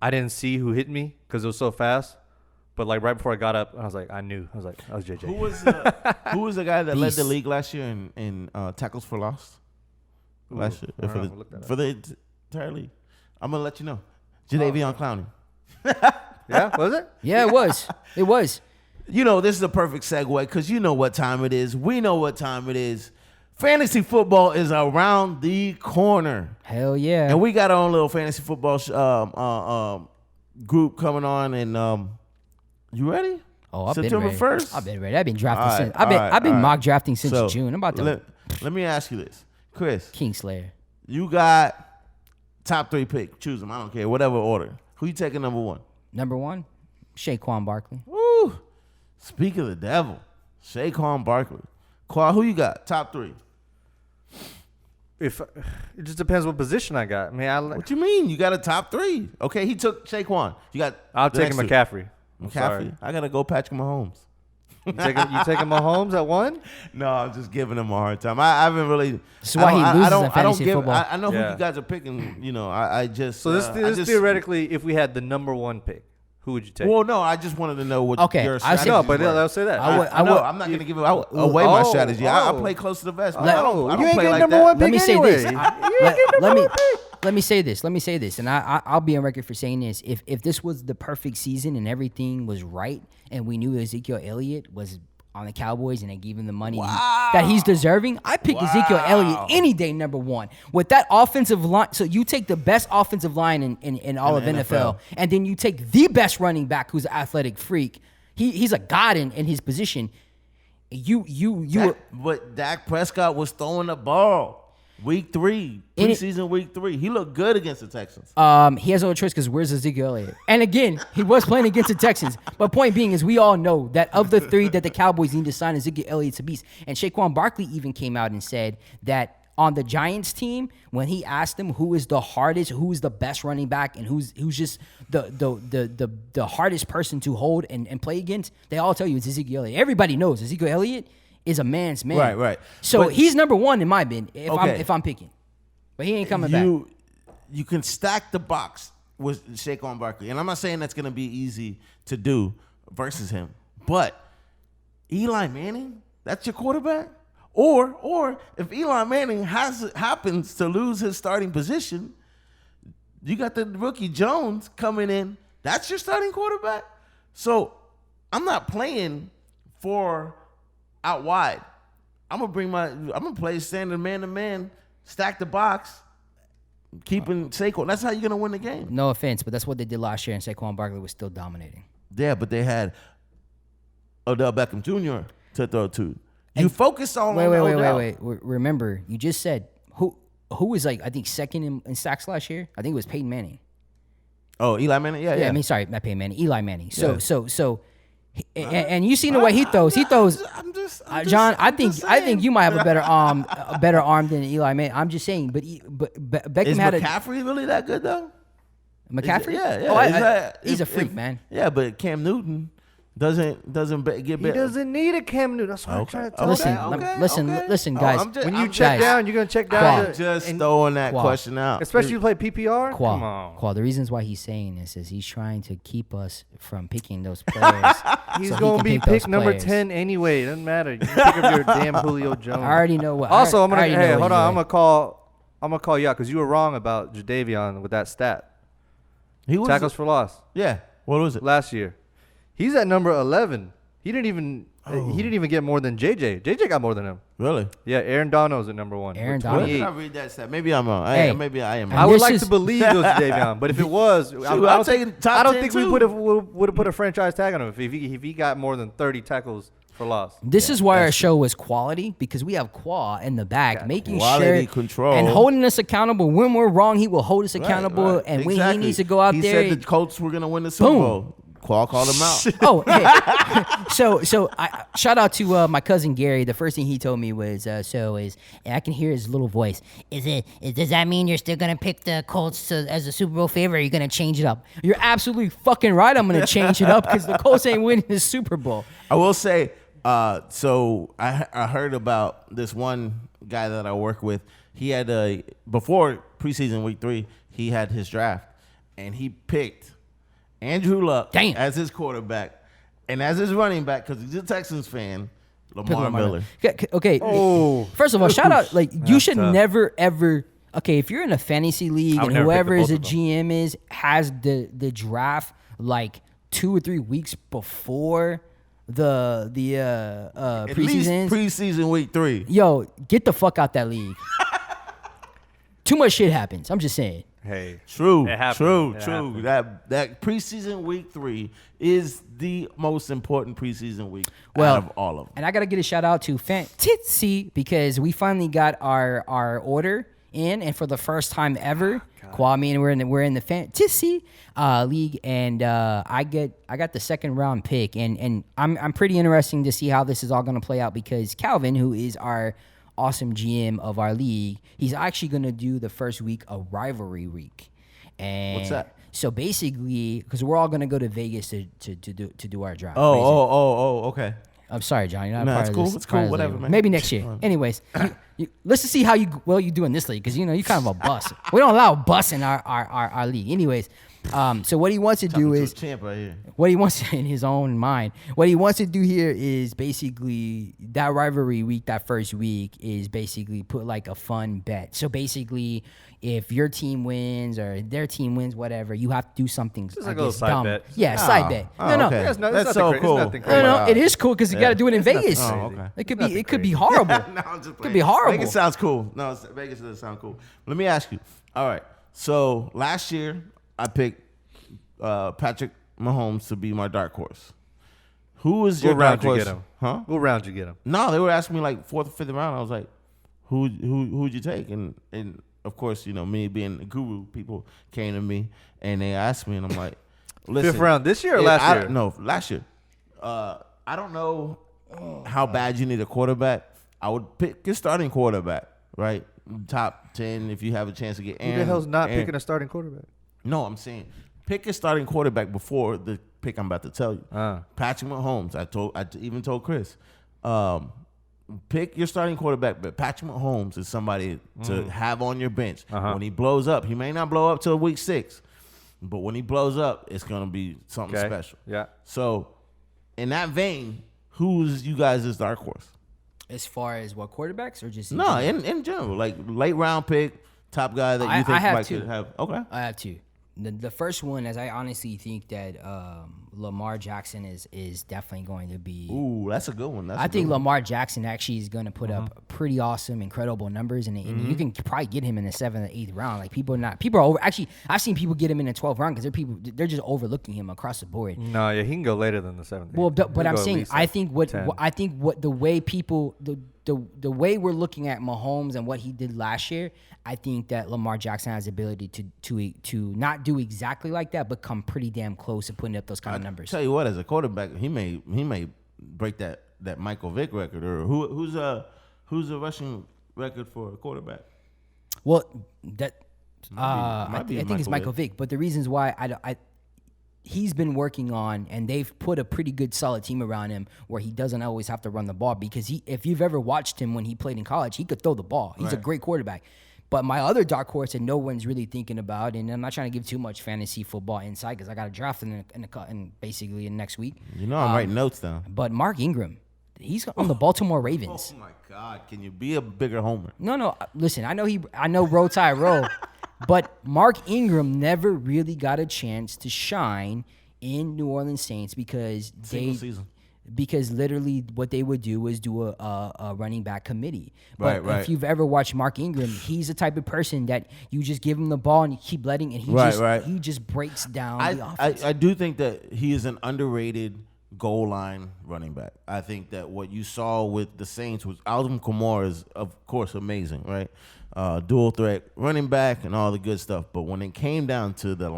I didn't see who hit me because it was so fast. But like right before I got up, I was like, that was JJ. Who was the guy that led the league last year in tackles for loss? Last year for the entire league. I'm gonna let you know. Jadeveon Clowney. Yeah, was it? Yeah, it was. It was. This is a perfect segue because you know what time it is. We know what time it is. Fantasy football is around the corner. Hell yeah. And we got our own little fantasy football group coming on. And you ready? Oh, I've September been ready. 1st? I've been ready. I've been drafting since. I've been mock drafting since June. I'm about to. Let me ask you this. Chris. Kingslayer. You got top 3 pick. Choose them. I don't care. Whatever order. Who you taking number 1? Number 1, Saquon Barkley. Woo. Speak of the devil. Saquon Barkley. Qua, who you got? Top 3. It just depends what position I got. What you mean? You got a top 3? Okay, he took Saquon. I'll take McCaffrey. McCaffrey. I gotta go Patrick Mahomes. You taking Mahomes at 1? No, I'm just giving him a hard time. I haven't really. That's why he loses in fantasy football. I know who you guys are picking. I just. So this theoretically, if we had the number 1 pick, who would you take? Well, no, I just wanted to know what your strategy was. But I'll say that. I'm not going to give away my strategy. I play close to the vest. I don't you ain't play like number that. 1 pick Let me say this. Let me say this, and I'll be on record for saying this. If this was the perfect season and everything was right, and we knew Ezekiel Elliott was on the Cowboys and they gave him the money that he's deserving, I pick Ezekiel Elliott any day number 1. With that offensive line, so you take the best offensive line in all of NFL, and then you take the best running back who's an athletic freak. He's a god in his position. But Dak Prescott was throwing the ball. Week 3, preseason week 3. He looked good against the Texans. He has no choice because where's Ezekiel Elliott? And again, he was playing against the Texans. But point being is we all know that of the 3 that the Cowboys need to sign, Ezekiel Elliott's a beast. And Saquon Barkley even came out and said that on the Giants team, when he asked them who is the hardest, who is the best running back, and who's just the hardest person to hold and play against, they all tell you it's Ezekiel Elliott. Everybody knows Ezekiel Elliott is a man's man. Right. So he's number 1 in my bin if I'm picking. But he ain't coming back. You can stack the box with Saquon Barkley. And I'm not saying that's going to be easy to do versus him. But Eli Manning, that's your quarterback? Or if Eli Manning happens to lose his starting position, you got the rookie Jones coming in That's your starting quarterback? So I'm not playing for out wide. I'm gonna play standard man to man, stack the box, keeping Saquon. That's how you're gonna win the game. No offense, but that's what they did last year, and Saquon Barkley was still dominating. Yeah, but they had Odell Beckham Jr. to throw to. You focus on Odell. Wait. Remember, you just said who was like I think second in sacks last year? I think it was Peyton Manning. Oh, Eli Manning? Yeah. I mean, sorry, not Peyton Manning, Eli Manning. Yeah. So, and you seen the way he throws. He throws. John, I think you might have a better arm than Eli Manning. I'm just saying, but Beckham Is had McCaffrey really that good though? McCaffrey. Yeah. He's a freak, man. Yeah, but Cam Newton get better. He doesn't need a Cam Newton. That's what I'm trying to tell you. Listen, guys. When you check down, you're gonna check down. I'm just throwing that question out. Especially you play PPR. Come on. The reasons why he's saying this is he's trying to keep us from picking those players. He's so gonna be pick number players. 10 anyway. It doesn't matter. You can pick up your damn Julio Jones. I already know what. Also, I'm gonna hold on. I'm gonna call you out because you were wrong about Jadeveon with that stat. He was Tackles for loss. Yeah. What was it? Last year, he's at number 11. He didn't even get more than JJ. JJ got more than him. Really? Yeah, Aaron Donald's at number 1. Aaron Where Donald. did I read that stat? Maybe I'm wrong. Hey. Maybe I am. I would This like is- to believe it was Jadeveon, but if it was, I don't think we would have put a franchise tag on him if he got more than 30 tackles for loss. This is why our show is quality because we have Qua in the back making quality sure control. and holding us accountable. When we're wrong, he will hold us accountable. And when he needs to go out he there, said the Colts were gonna win the Super Boom. Bowl. Qual called him out. Oh, hey. so I shout out to my cousin Gary. The first thing he told me was, and I can hear his little voice. Does that mean you're still gonna pick the Colts as a Super Bowl favorite? Or are you gonna change it up? You're absolutely fucking right. I'm gonna change it up because the Colts ain't winning the Super Bowl. I will say, so I heard about this one guy that I work with. He had before preseason week 3, he had his draft, and he picked Andrew Luck as his quarterback and as his running back because he's a Texans fan, Lamar Miller. Okay. First of all, shout out. Like you should never ever. Okay, if you're in a fantasy league and whoever is a GM has the draft like 2 or 3 weeks before the At least preseason. preseason week 3. Yo, get the fuck out that league. Too much shit happens. I'm just saying. Hey, True. It happened. That preseason week 3 is the most important preseason week Well, out of all of them. And I gotta get a shout out to Fantasy because we finally got our order in, and for the first time ever, Kwame and we're in the Fantasy league, and I got the second round pick, and I'm pretty interesting to see how this is all gonna play out because Calvin, who is our awesome GM of our league, he's actually gonna do the first week a rivalry week. And what's that? So basically, because we're all gonna go to Vegas to do our draft. Okay. I'm sorry, John. You're not No, part it's of cool. this. It's part cool. of this Whatever, league. man. Maybe next year. Anyways, let's just see how you do in this league because you kind of a bust. We don't allow busts in our league. Anyways, so what he wants to do is champ right here. what he wants in his own mind. What he wants to do here is basically that rivalry week, that first week is basically put like a fun bet. So basically, if your team wins or their team wins, whatever, you have to do something. Just like a little side bet. Yeah, side bet. No. Okay. That's so cool. No, it is cool because you got to do it in Vegas. Okay. It could be horrible. No, I'm just It could playing. be horrible. Vegas sounds cool. No, Vegas doesn't sound cool. Let me ask you. All right. So last year I picked Patrick Mahomes to be my dark horse. Who was your dark horse? Get him? Huh? What round you get him? No, they were asking me like 4th or 5th round. I was like, who'd you take? And of course, me being a guru, people came to me and they asked me, and I'm like, listen. 5th round this year or last year? No, last year. I don't know how bad you need a quarterback. I would pick your starting quarterback, right? Top 10 if you have a chance to get Aaron. Who the hell's not picking a starting quarterback? No, I'm saying pick a starting quarterback before the pick I'm about to tell you. Patrick Mahomes. I even told Chris. Pick your starting quarterback, but Patrick Mahomes is somebody to have on your bench. When he blows up, he may not blow up till week 6, but when he blows up, it's gonna be something special. Yeah. So, in that vein, who's you guys' dark horse? As far as what quarterbacks or just In general, like late round pick, top guy that you think I have might two. could have. Okay. I have two. The first one, as I honestly think that Lamar Jackson is definitely going to be. Ooh, that's a good one. I think Lamar Jackson actually is going to put up pretty awesome, incredible numbers, and you can probably get him in the 7th or 8th round. Like people are over. Actually, I've seen people get him in the 12th round because they're just overlooking him across the board. No, yeah, he can go later than the 7th. Well, but I'm saying I think what the way people the way we're looking at Mahomes and what he did last year, I think that Lamar Jackson has the ability to not do exactly like that, but come pretty damn close to putting up those kind of numbers. Tell you what, as a quarterback, he may break that Michael Vick record, or who's the rushing record for a quarterback? Well, that might be I think it's Michael Vick, but the reasons why he's been working on, and they've put a pretty good solid team around him where he doesn't always have to run the ball, because if you've ever watched him when he played in college, he could throw the ball. He's a great quarterback. But my other dark horse that no one's really thinking about, and I'm not trying to give too much fantasy football insight because I got a draft in basically in next week. I'm writing notes down. But Mark Ingram, he's on the Baltimore Ravens. Oh my God! Can you be a bigger homer? No. Listen, I know Roll Tide Roll, but Mark Ingram never really got a chance to shine in New Orleans Saints because because literally what they would do is do a running back committee. But if you've ever watched Mark Ingram, he's the type of person that you just give him the ball and you keep letting, and he just breaks down the offense. I do think that he is an underrated goal line running back. I think that what you saw with the Saints was Alvin Kamara is, of course, amazing, right? Dual threat running back and all the good stuff. But when it came down to the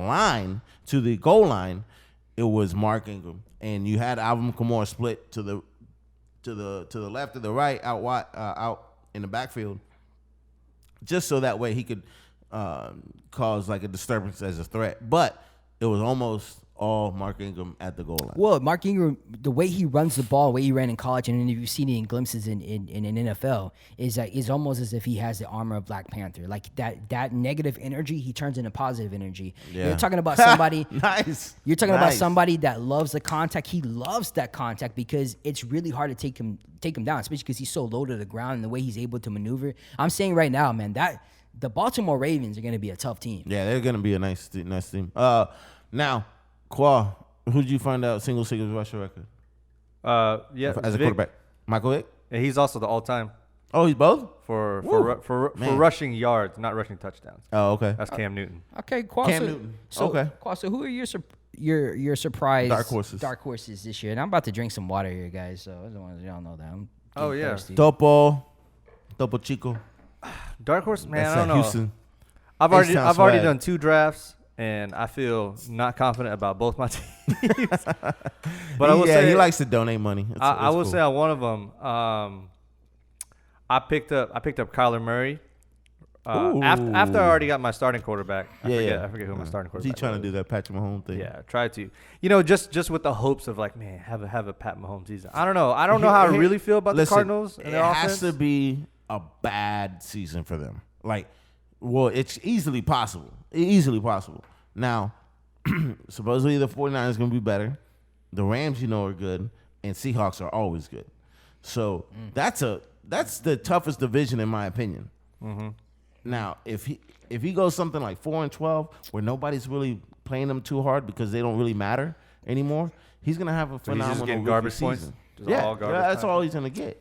goal line, it was Mark Ingram. And you had Alvin Kamara split to the left or the right out in the backfield, just so that way he could cause like a disturbance as a threat. But it was almost all Mark Ingram at the goal line. Well, Mark Ingram, the way he runs the ball, the way he ran in college, and you've seen it in glimpses in NFL, is almost as if he has the armor of Black Panther. Like that negative energy, he turns into positive energy. Yeah. You're talking about somebody. Nice. You're talking about somebody that loves the contact. He loves that contact because it's really hard to take him down, especially because he's so low to the ground and the way he's able to maneuver. I'm saying right now, man, that the Baltimore Ravens are going to be a tough team. Yeah, they're going to be a nice team. Now, Qua, who did you find out single rusher record? Yeah, as a quarterback, Michael Vick. And he's also the all-time. Oh, he's both for rushing yards, not rushing touchdowns. Oh, okay. That's Cam Newton. Okay, Qua. Cam Newton. Okay. Qua, so who are your surprise dark horses this year? And I'm about to drink some water here, guys. So I don't want y'all know that I'm thirsty. Topo Chico. Dark horse, man. That's I don't know. Houston. I've already done 2 drafts. And I feel not confident about both my teams. But I will say he likes to donate money. I will say on one of them, I picked up Kyler Murray after I already got my starting quarterback. I forget who my starting quarterback was. Is he trying to do that Patrick Mahomes thing? Yeah, try to. Just with the hopes of like, man, have a Pat Mahomes season. I don't know. I don't know how I really feel about the Cardinals and their offense. It has to be a bad season for them. Well, it's easily possible. Now, supposedly the 49ers are going to be better. The Rams, are good. And Seahawks are always good. So that's the toughest division in my opinion. Mm-hmm. Now, if he goes something like 4-12, where nobody's really playing them too hard because they don't really matter anymore, he's going to have a phenomenal he's just getting garbage season. Points. That's all he's going to get.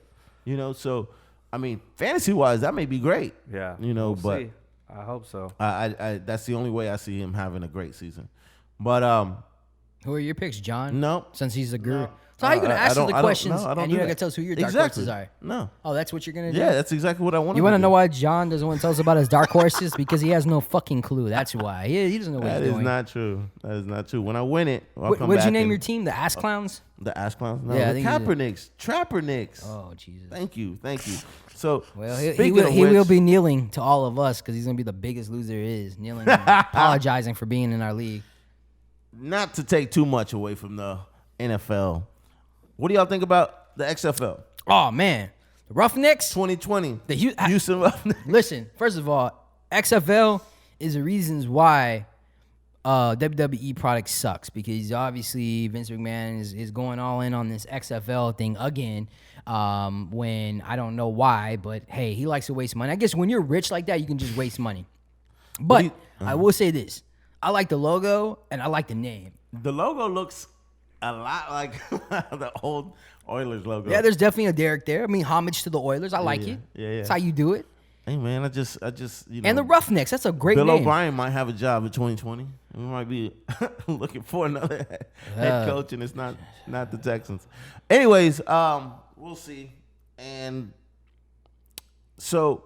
So, I mean, fantasy-wise, that may be great. Yeah. We'll but see. I hope so. I that's the only way I see him having a great season. But who are your picks, John? No, since he's a guru. No. So how are you gonna ask us the questions and you're not gonna tell us who your dark horses are? No. Oh, that's what you're gonna do? Yeah, that's exactly what I want. You want to know why John doesn't want to tell us about his dark horses? Because he has no fucking clue. That's why. He doesn't know what he's doing. That is not true. When I win it, I'll come back. What'd you name your team? The Ass Clowns? The Ass Clowns? No, yeah, the Kaepernicks. Trappernicks. Oh, Jesus. Thank you. So, he will be kneeling to all of us because he's going to be the biggest loser there is, kneeling and apologizing for being in our league. Not to take too much away from the NFL, what do y'all think about the XFL? Oh, man. The Roughnecks? 2020. The Houston Roughnecks. Listen, first of all, XFL is the reasons why WWE product sucks, because obviously Vince McMahon is going all in on this XFL thing again. When I don't know why, but hey, he likes to waste money. I guess when you're rich like that, you can just waste money. But I will say this. I like the logo and I like the name. The logo looks a lot like the old Oilers logo. Yeah, there's definitely a Derek there. I mean, homage to the Oilers. I like it. Yeah. That's how you do it. Hey man, I just you know. And the Roughnecks. That's a great Bill name. O'Brien might have a job in 2020. We might be looking for another head coach, and it's not the Texans. Anyways, we'll see. And so,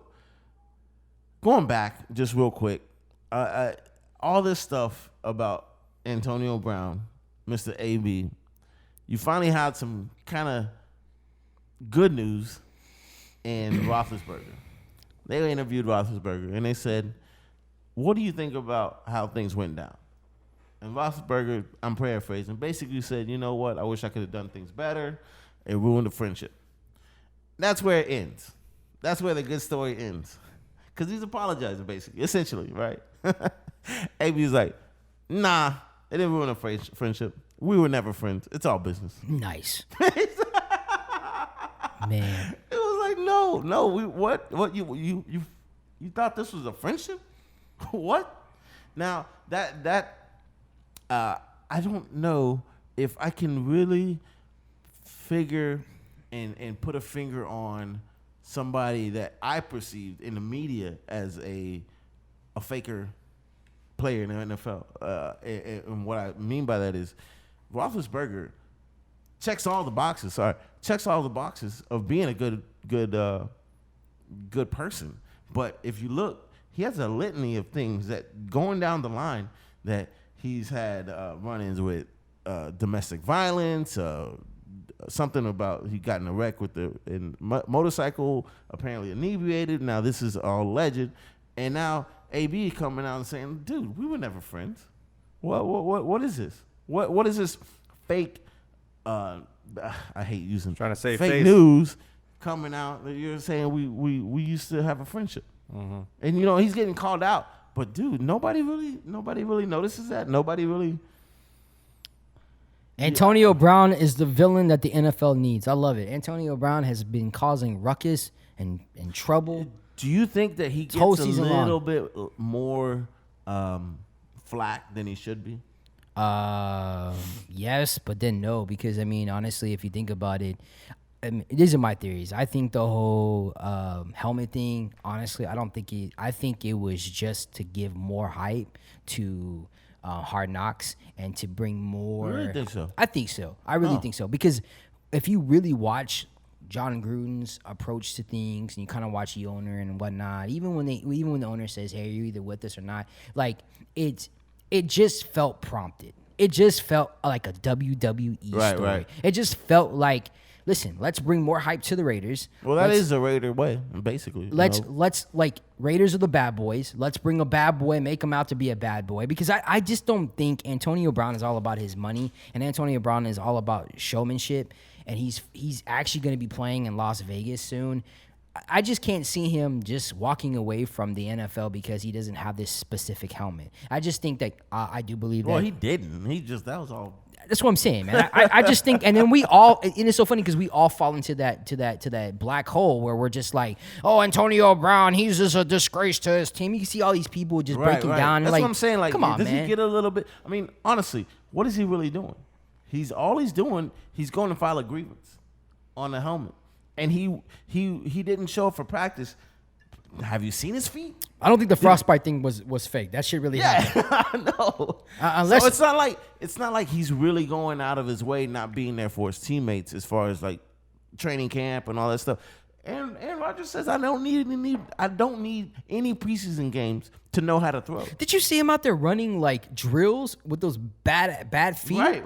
going back just real quick, all this stuff about Antonio Brown, Mr. AB, you finally had some kind of good news in Roethlisberger. They interviewed Roethlisberger, and they said, what do you think about how things went down? And Roethlisberger, I'm paraphrasing, basically said, you know what, I wish I could have done things better. It ruined the friendship. That's where it ends. That's where the good story ends. Because he's apologizing, basically, essentially, right? AB's like, nah, it didn't ruin a friendship. We were never friends. It's all business. Nice. Man. It was like, no, what you thought this was a friendship? What? Now that I don't know if I can really figure and put a finger on somebody that I perceived in the media as a faker player in the NFL. And what I mean by that is Roethlisberger checks all the boxes. Checks all the boxes of being a good person. But if you look, he has a litany of things that going down the line that he's had run-ins with domestic violence, something about he got in a wreck with the motorcycle, apparently inebriated. Now this is all alleged, and now AB coming out and saying, "Dude, we were never friends. What is this? What is this fake?" I hate using trying to say fake news coming out that you're saying we used to have a friendship, and you know he's getting called out. But dude, nobody really notices that. Nobody really. Antonio Brown is the villain that the NFL needs. I love it. Antonio Brown has been causing ruckus and trouble. Do you think that he gets a little bit more flack than he should be? Yes, but then no, because I mean, honestly, if you think about it, these are my theories. I think the whole helmet thing, honestly, I think it was just to give more hype to Hard Knocks and to bring more. You really think so? I think so. I really think so, because if you really watch John Gruden's approach to things and you kind of watch the owner and whatnot, even when the owner says, "Hey, you're either with us or not," like it just felt prompted. It just felt like a WWE story. Right. It just felt like, listen, let's bring more hype to the Raiders. Well, that is the Raider way, basically. Let's like Raiders are the bad boys. Let's bring a bad boy, make him out to be a bad boy. Because I just don't think Antonio Brown is all about his money, and Antonio Brown is all about showmanship. And he's actually going to be playing in Las Vegas soon. I just can't see him just walking away from the NFL because he doesn't have this specific helmet. I just think that I do believe that. Well, he didn't. That was all. That's what I'm saying, man. I just think, and then we all, and it's so funny because we all fall into that black hole where we're just like, oh, Antonio Brown, he's just a disgrace to his team. You can see all these people just breaking down. That's like, what I'm saying. Like, come on, does man. he get a little bit? I mean, honestly, what is he really doing? He's going to file a grievance on the helmet, and he didn't show up for practice. Have you seen his feet? I don't think the frostbite thing was fake. That shit really happened. No. Unless so it's not like he's really going out of his way not being there for his teammates as far as like training camp and all that stuff. And Rodgers says I don't need any preseason games to know how to throw. Did you see him out there running like drills with those bad feet? Right.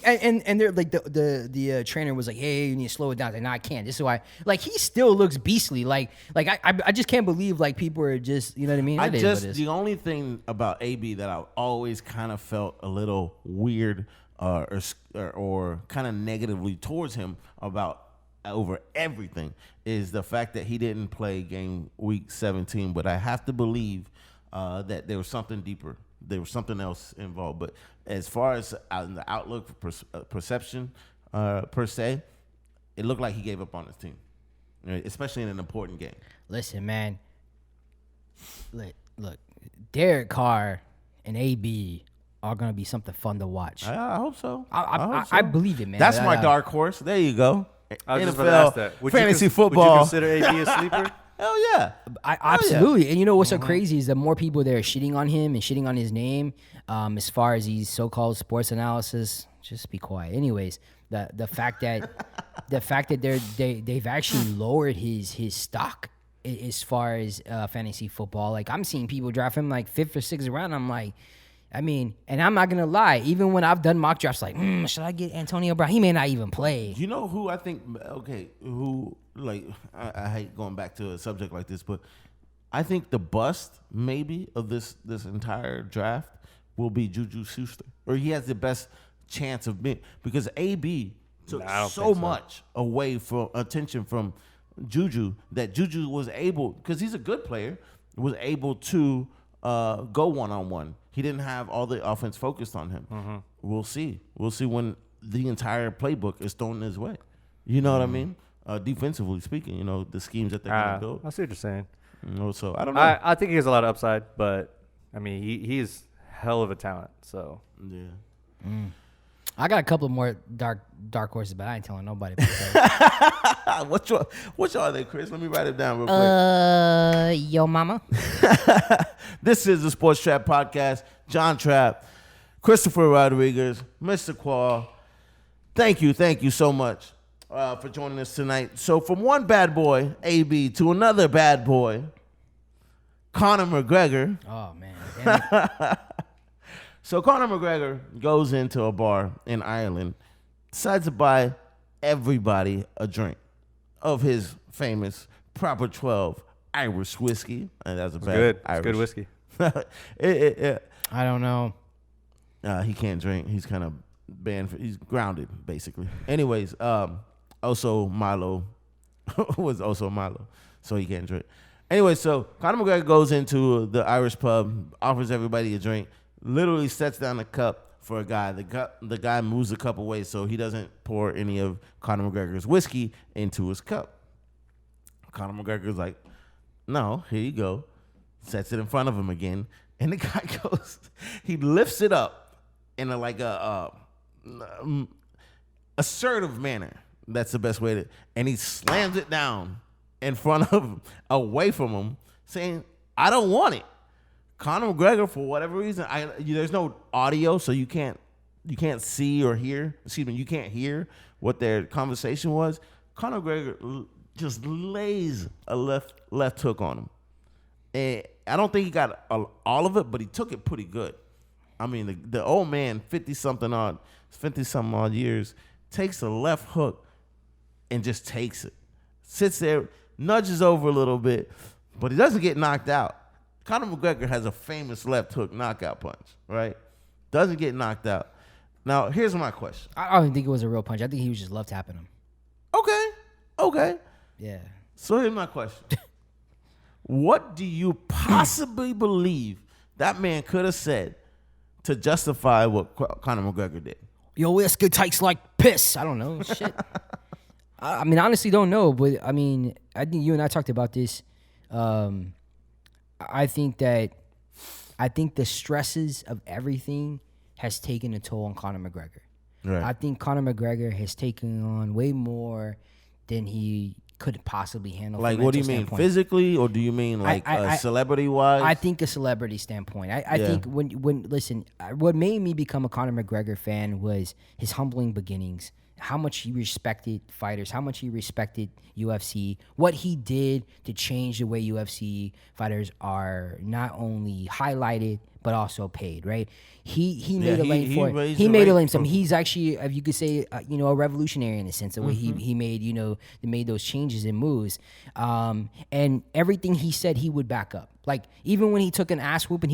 And they're like the trainer was like, "Hey, you need to slow it down." Like, "No, I can't." This is why. Like, he still looks beastly. Like I just can't believe like people are just, you know what I mean? The only thing about AB that I always kind of felt a little weird or kind of negatively towards him about over everything is the fact that he didn't play game week 17. But I have to believe that there was something deeper. There was something else involved. But as far as the outlook, perception per se, it looked like he gave up on his team, especially in an important game. Listen, man. Look, Derek Carr and AB are gonna be something fun to watch. I hope so. I believe it, man. That's my dark horse. There you go. I was just NFL about to ask that. fantasy football. Would you consider AB a sleeper? Hell yeah. Absolutely. And you know what's so crazy is the more people that are shitting on him and shitting on his name, as far as these so-called sports analysis, just be quiet. Anyways, the fact that they've actually lowered his stock as far as fantasy football. Like, I'm seeing people draft him like 5th or 6th round. I'm like, I mean, and I'm not gonna lie. Even when I've done mock drafts, like, should I get Antonio Brown? He may not even play. You know who I think? Okay, who like I hate going back to a subject like this, but I think the bust maybe of this entire draft will be Juju Schuster, or he has the best chance of being, because AB took so much away from attention from Juju that Juju was able, because he's a good player, was able to go one-on-one. He didn't have all the offense focused on him. Mm-hmm. We'll see. We'll see when the entire playbook is thrown his way. You know what I mean? Defensively speaking, you know, the schemes that they're going to build. I see what you're saying. You know, so I don't know. I think he has a lot of upside, but, I mean, he's hell of a talent. So Yeah. I got a couple more dark horses, but I ain't telling nobody about that. What are they, Chris? Let me write it down real quick. Yo mama. This is the SportsTrapp Podcast. John Trapp, Christopher Rodriguez, Mr. Quall. Thank you so much for joining us tonight. So from one bad boy, AB, to another bad boy, Conor McGregor. Oh, man. Damn it. So Conor McGregor goes into a bar in Ireland, decides to buy everybody a drink of his famous Proper 12 Irish whiskey. And that's a bad good. Irish. It's good whiskey. I don't know. He can't drink. He's kind of banned. He's grounded, basically. Anyways, also Milo was also Milo, so he can't drink. Anyway, so Conor McGregor goes into the Irish pub, offers everybody a drink, literally sets down a cup for a guy. The guy moves the cup away so he doesn't pour any of Conor McGregor's whiskey into his cup. Conor McGregor's like, no, here you go. Sets it in front of him again. And the guy goes, he lifts it up in a assertive manner. That's the best way to, and he slams it down in front of him, away from him, saying, I don't want it. Conor McGregor, for whatever reason, there's no audio, so you can't see or hear. Excuse me, you can't hear what their conversation was. Conor McGregor just lays a left hook on him, and I don't think he got all of it, but he took it pretty good. I mean, the old man, 50-something odd years, takes a left hook and just takes it, sits there, nudges over a little bit, but he doesn't get knocked out. Conor McGregor has a famous left hook knockout punch, right? Doesn't get knocked out. Now, here's my question. I don't think it was a real punch. I think he was just love tapping him. Okay. Yeah. So here's my question. What do you possibly believe that man could have said to justify what Conor McGregor did? Your whiskey tastes like piss. I don't know. Shit. I mean, honestly, don't know. But, I mean, I think you and I talked about this. I think the stresses of everything has taken a toll on Conor McGregor. Right. I think Conor McGregor has taken on way more than he could possibly handle. Like, from a what do you mental mean, standpoint. physically, or do you mean like celebrity-wise? I think a celebrity standpoint. I think when listen, what made me become a Conor McGregor fan was his humbling beginnings. How much he respected fighters, how much he respected UFC, what he did to change the way UFC fighters are not only highlighted but also paid. Right? He made a lane for it. He made a lane. He's actually, if you could say, a revolutionary in a sense. The way he made, made those changes and moves, and everything he said he would back up. Like, even when he took an ass whooping,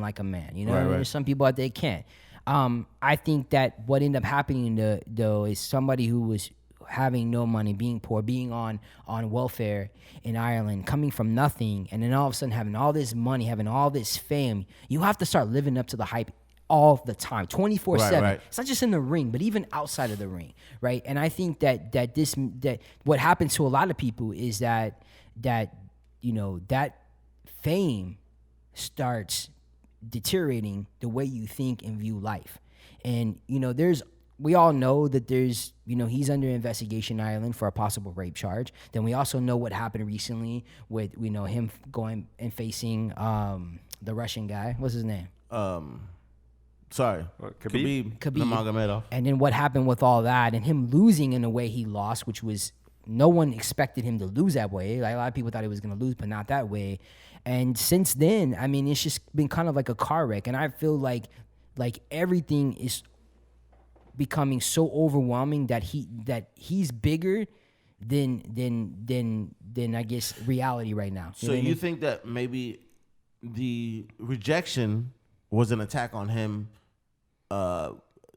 like a man. Right. There's some people out there can't. I think that what ended up happening though is somebody who was having no money, being poor, being on welfare in Ireland, coming from nothing, and then all of a sudden having all this money, having all this fame, you have to start living up to the hype all the time, 24/7. Right. It's not just in the ring, but even outside of the ring, right? And I think that what happens to a lot of people is that fame starts deteriorating the way you think and view life. And we all know that there's he's under investigation in Ireland for a possible rape charge. Then we also know what happened recently with him going and facing the Russian guy. What's his name? Khabib Nurmagomedov. And then what happened with all that and him losing in the way he lost, which was no one expected him to lose that way. Like, a lot of people thought he was going to lose, but not that way. And since then, I mean, it's just been kind of like a car wreck. And I feel like everything is becoming so overwhelming that he's bigger than I guess reality right now. So you think that maybe the rejection was an attack on him,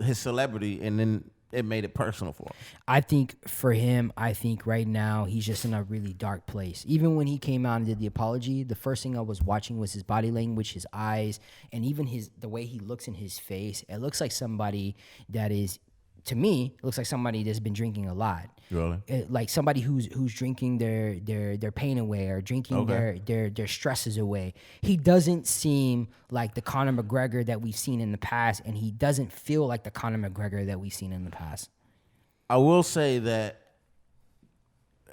his celebrity, and then it made it personal for him? I think for him, right now he's just in a really dark place. Even when he came out and did the apology, the first thing I was watching was his body language, his eyes, and even the way he looks in his face. It looks like somebody that is, to me, it looks like somebody that's been drinking a lot. Really? Like somebody who's drinking their pain away or drinking their stresses away. He doesn't seem like the Conor McGregor that we've seen in the past, and he doesn't feel like the Conor McGregor that we've seen in the past. I will say that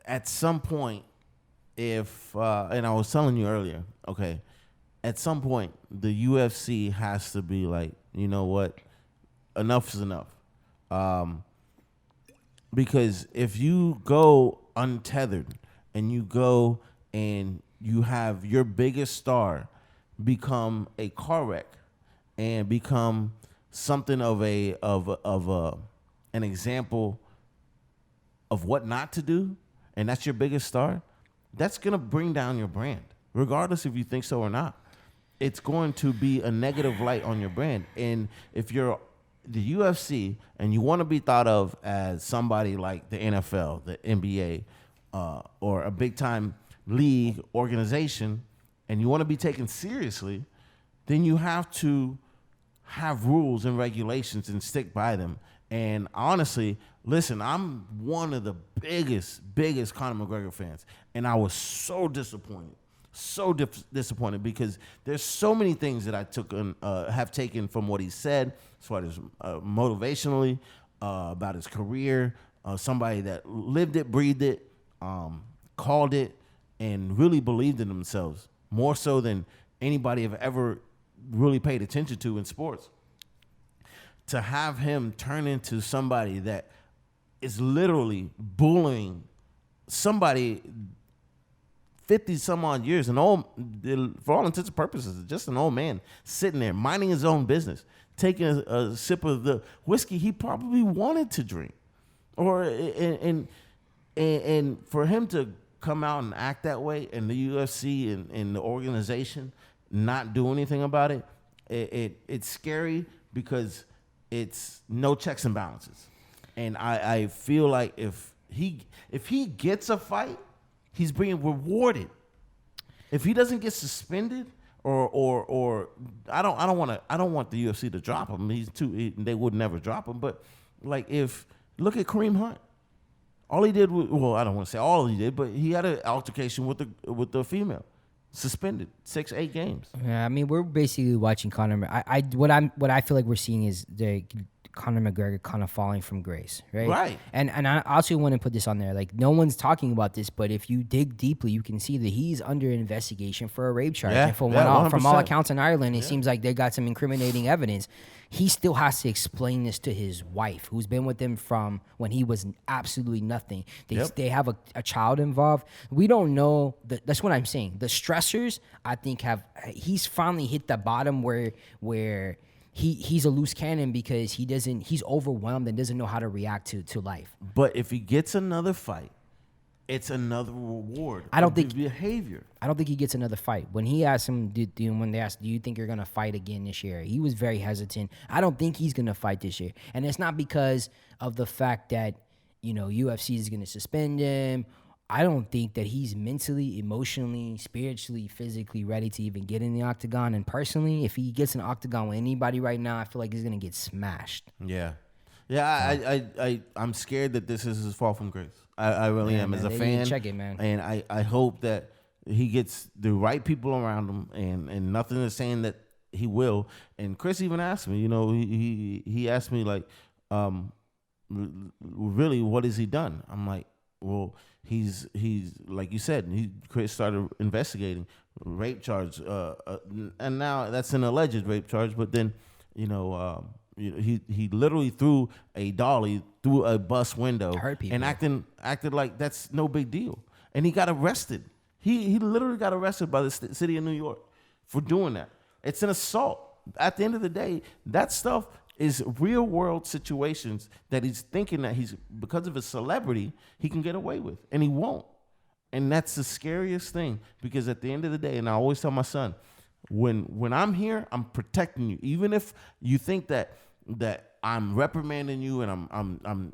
at some point, if and I was telling you earlier, okay, at some point the UFC has to be like, you know what, enough is enough. Because if you go untethered and you go and you have your biggest star become a car wreck and become something of an example of what not to do, and that's your biggest star, that's gonna bring down your brand, regardless if you think so or not. It's going to be a negative light on your brand. And if you're the UFC and you want to be thought of as somebody like the NFL, the NBA, or a big time league organization, and you want to be taken seriously, then you have to have rules and regulations and stick by them. And honestly, listen, I'm one of the biggest Conor McGregor fans, and I was so disappointed. Disappointed because there's so many things that I have taken from what he said as far as motivationally, about his career, somebody that lived it, breathed it, called it, and really believed in themselves more so than anybody have ever really paid attention to in sports. To have him turn into somebody that is literally bullying somebody 50 some odd years, for all intents and purposes, just an old man sitting there minding his own business, taking a sip of the whiskey he probably wanted to drink, and for him to come out and act that way, and the UFC and the organization not do anything about it, it's scary because it's no checks and balances, and I feel like if he gets a fight, he's being rewarded. If he doesn't get suspended, or I don't want the UFC to drop him. They would never drop him. But like, look at Kareem Hunt. All he did I don't want to say all he did, but he had an altercation with the female, suspended 6-8 games. Yeah, I mean, we're basically watching Conor. What I feel like we're seeing is the Conor McGregor kind of falling from grace, right? Right. And I also want to put this on there. Like, no one's talking about this, but if you dig deeply, you can see that he's under investigation for a rape charge. Yeah, and from from all accounts in Ireland, it seems like they got some incriminating evidence. He still has to explain this to his wife, who's been with him from when he was absolutely nothing. They have a child involved. We don't know. That's what I'm saying. The stressors, I think, he's finally hit the bottom where he's a loose cannon because he's overwhelmed and doesn't know how to react to life. But if he gets another fight, it's another reward. Behavior. I don't think he gets another fight. When he asked him, when they asked, do you think you're gonna fight again this year? He was very hesitant. I don't think he's gonna fight this year, and it's not because of the fact that UFC is gonna suspend him. I don't think that he's mentally, emotionally, spiritually, physically ready to even get in the octagon. And personally, if he gets in the octagon with anybody right now, I feel like he's gonna get smashed. Yeah. I'm scared that this is his fall from grace. I really am, man, as a fan. Check it, man. And I hope that he gets the right people around him, and nothing is saying that he will. And Chris even asked me, he asked me like, really, what has he done? I'm like, well, he's like you said, Chris started investigating rape charge, and now that's an alleged rape charge. But then, he literally threw a dolly through a bus window and acted like that's no big deal, and he got arrested. He literally got arrested by the city of New York for doing that. It's an assault. At the end of the day, that stuff is real world situations that he's thinking that because of his celebrity, he can get away with, and he won't. And that's the scariest thing, because at the end of the day, and I always tell my son, when I'm here, I'm protecting you. Even if you think that I'm reprimanding you and I'm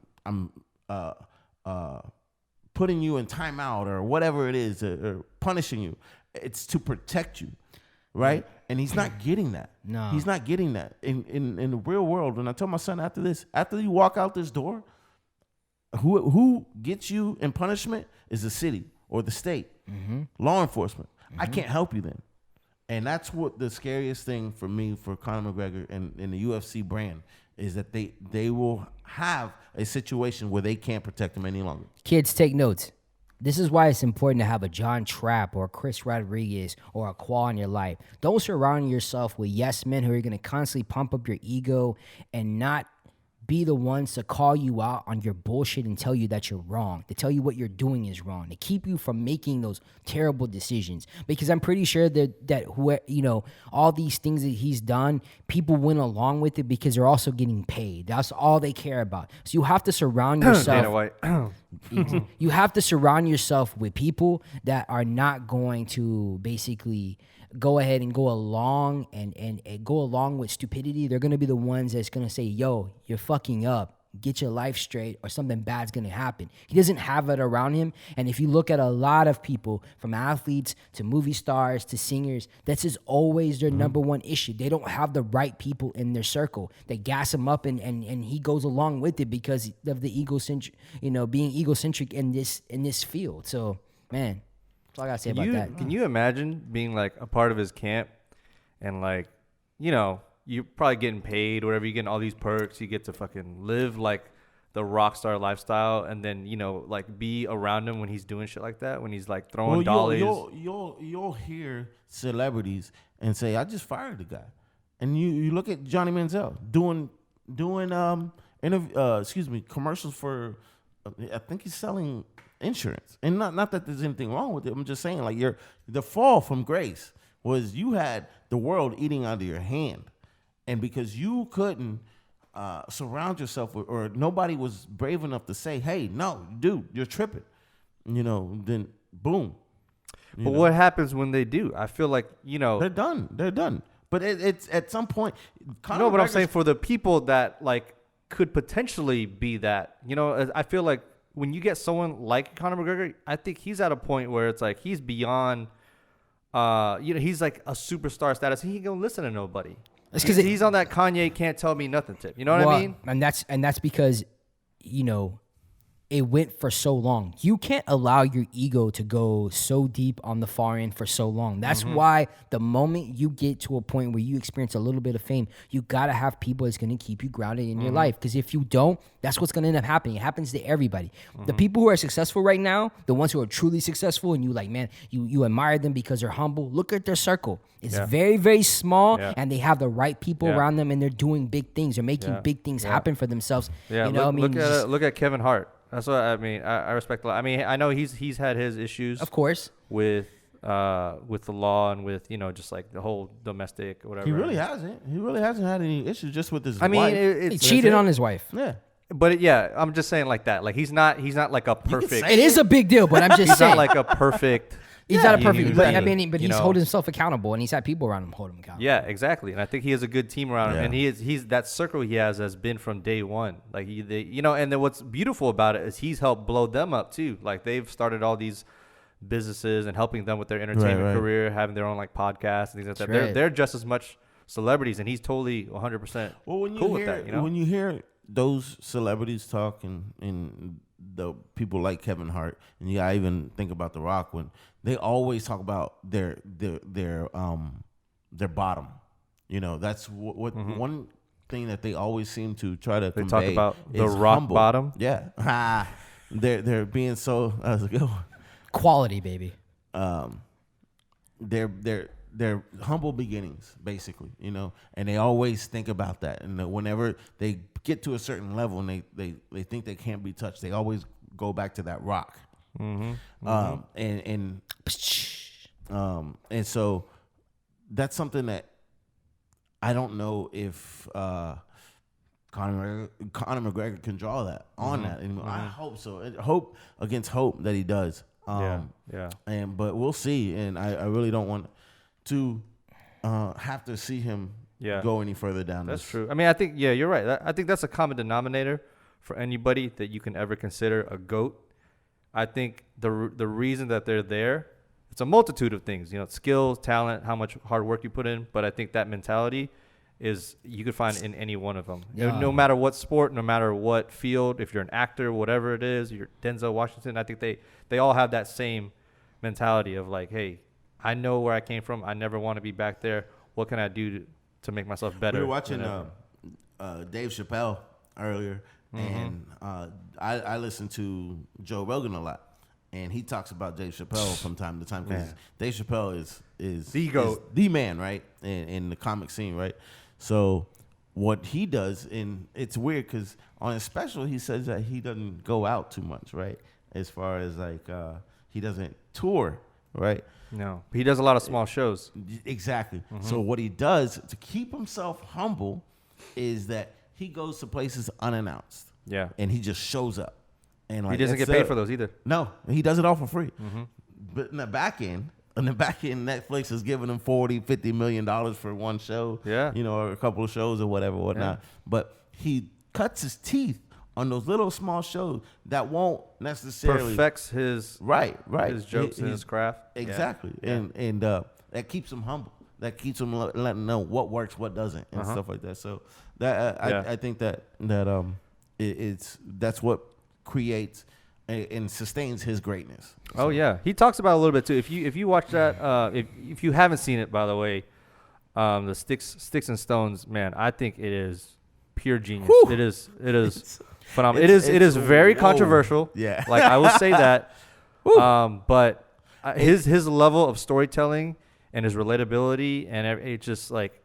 putting you in timeout or whatever it is, or punishing you, it's to protect you, right? And he's not getting that. No, he's not getting that in the real world. And I told my son after you walk out this door, who gets you in punishment is the city or the state, law enforcement. I can't help you then. And that's what the scariest thing for me, for Conor McGregor and the UFC brand, is that they will have a situation where they can't protect him any longer. Kids, take notes. This is why it's important to have a John Trapp or a Chris Rodriguez or a Qual in your life. Don't surround yourself with yes men who are going to constantly pump up your ego and not be the ones to call you out on your bullshit and tell you that you're wrong, to tell you what you're doing is wrong, to keep you from making those terrible decisions. Because I'm pretty sure that all these things that he's done, people went along with it because they're also getting paid. That's all they care about. So you have to surround yourself. You have to surround yourself with people that are not going to basically go ahead and go along and go along with stupidity. They're going to be the ones that's going to say, yo, you're fucking up. Get your life straight or something bad's going to happen. He doesn't have it around him. And if you look at a lot of people, from athletes to movie stars to singers, that's just always their number one issue. They don't have the right people in their circle. They gas him up and he goes along with it because of the egocentric, being egocentric in this field. So, man, that's all I got to say about that. Can you imagine being like a part of his camp and like, you're probably getting paid, whatever, you're getting all these perks, you get to fucking live like the rock star lifestyle, and then, like be around him when he's doing shit like that, when he's like throwing dollies. You'll hear celebrities and say, I just fired the guy. And you look at Johnny Manziel doing commercials for, I think he's selling insurance. And not that there's anything wrong with it. I'm just saying, like, the fall from grace was you had the world eating out of your hand. And because you couldn't surround yourself with, or nobody was brave enough to say, hey, no, dude, you're tripping, then boom. But what happens when they do? I feel like, They're done. But it's at some point. No, but I'm saying for the people that, like, could potentially be that, I feel like when you get someone like Conor McGregor, I think he's at a point where it's like he's beyond, he's like a superstar status. He can go listen to nobody. It's because he's on that Kanye can't tell me nothing tip. You know what I mean? And that's because, it went for so long. You can't allow your ego to go so deep on the far end for so long. That's why the moment you get to a point where you experience a little bit of fame, you got to have people that's going to keep you grounded in your life. Because if you don't, that's what's going to end up happening. It happens to everybody. The people who are successful right now, the ones who are truly successful, and you like, man, you admire them because they're humble. Look at their circle. It's very, very small, and they have the right people around them, and they're doing big things. They're making big things happen for themselves. Yeah, look at Kevin Hart. That's what I mean. I respect a lot. I mean, I know he's had his issues, of course, with the law and with just like the whole domestic or whatever. He really hasn't. He really hasn't had any issues just with his. I mean, wife. He cheated on his wife. Yeah. But I'm just saying like that. Like he's not like a perfect. It is a big deal, but I'm just he's saying. not like a perfect. He's not a perfect, but he's holding himself accountable, and he's had people around him hold him accountable. Yeah, exactly. And I think he has a good team around him, and he's that circle he has been from day one. Like and then what's beautiful about it is he's helped blow them up too. Like they've started all these businesses and helping them with their entertainment career, having their own like podcasts and things like that. They're just as much celebrities, and he's totally 100% cool with that. When you hear those celebrities talk and the people like Kevin Hart, and I even think about The Rock, when they always talk about their bottom, You know, that's what one thing that they always seem to try to convey. They talk about the is rock humble. bottom. Yeah. They're being so Quality, baby. They're humble beginnings, basically, you know, and they always think about that. And whenever they get to a certain level and they think they can't be touched, they always go back to that rock. And so that's something that I don't know if Conor McGregor can draw that on that anymore. I hope so. Hope against hope that he does. But we'll see. And I really don't want to have to see him go any further down. That's true. I mean, I think you're right. I think that's a common denominator for anybody that you can ever consider a GOAT. I think the reason that they're there, it's a multitude of things. You know, skills, talent, how much hard work you put in. But I think that mentality is you could find in any one of them. Yeah. No matter what sport, no matter what field, if you're an actor, whatever it is, you're Denzel Washington, I think they all have that same mentality of like, hey, I know where I came from. I never want to be back there. What can I do to make myself better? We were watching Dave Chappelle earlier, and I listen to Joe Rogan a lot. And he talks about Dave Chappelle from time to time because Dave Chappelle is the GOAT, is the man, right, in the comic scene, right? So what he does, and it's weird because on his special he says that he doesn't go out too much, right? As far as like he doesn't tour, right? No, he does a lot of small shows. Exactly. So what he does to keep himself humble is that he goes to places unannounced. Yeah, and he just shows up. And like, he doesn't get paid for those either. No, he does it all for free. But in the back end, Netflix is giving him $40-50 million for one show. Yeah, you know, or a couple of shows or whatnot. But he cuts his teeth on those little small shows that won't necessarily perfects his his jokes and his craft. Exactly, and that keeps him humble. That keeps him letting him know what works, what doesn't, and stuff like that. So that I think that that's what creates and sustains his greatness. So. Oh yeah, he talks about it a little bit too. If you watch that, if you haven't seen it, by the way, the Sticks and Stones, man, I think it is pure genius. Whew. It is phenomenal. It is very controversial. Yeah, like I will say that. But his level of storytelling and his relatability and it's just like,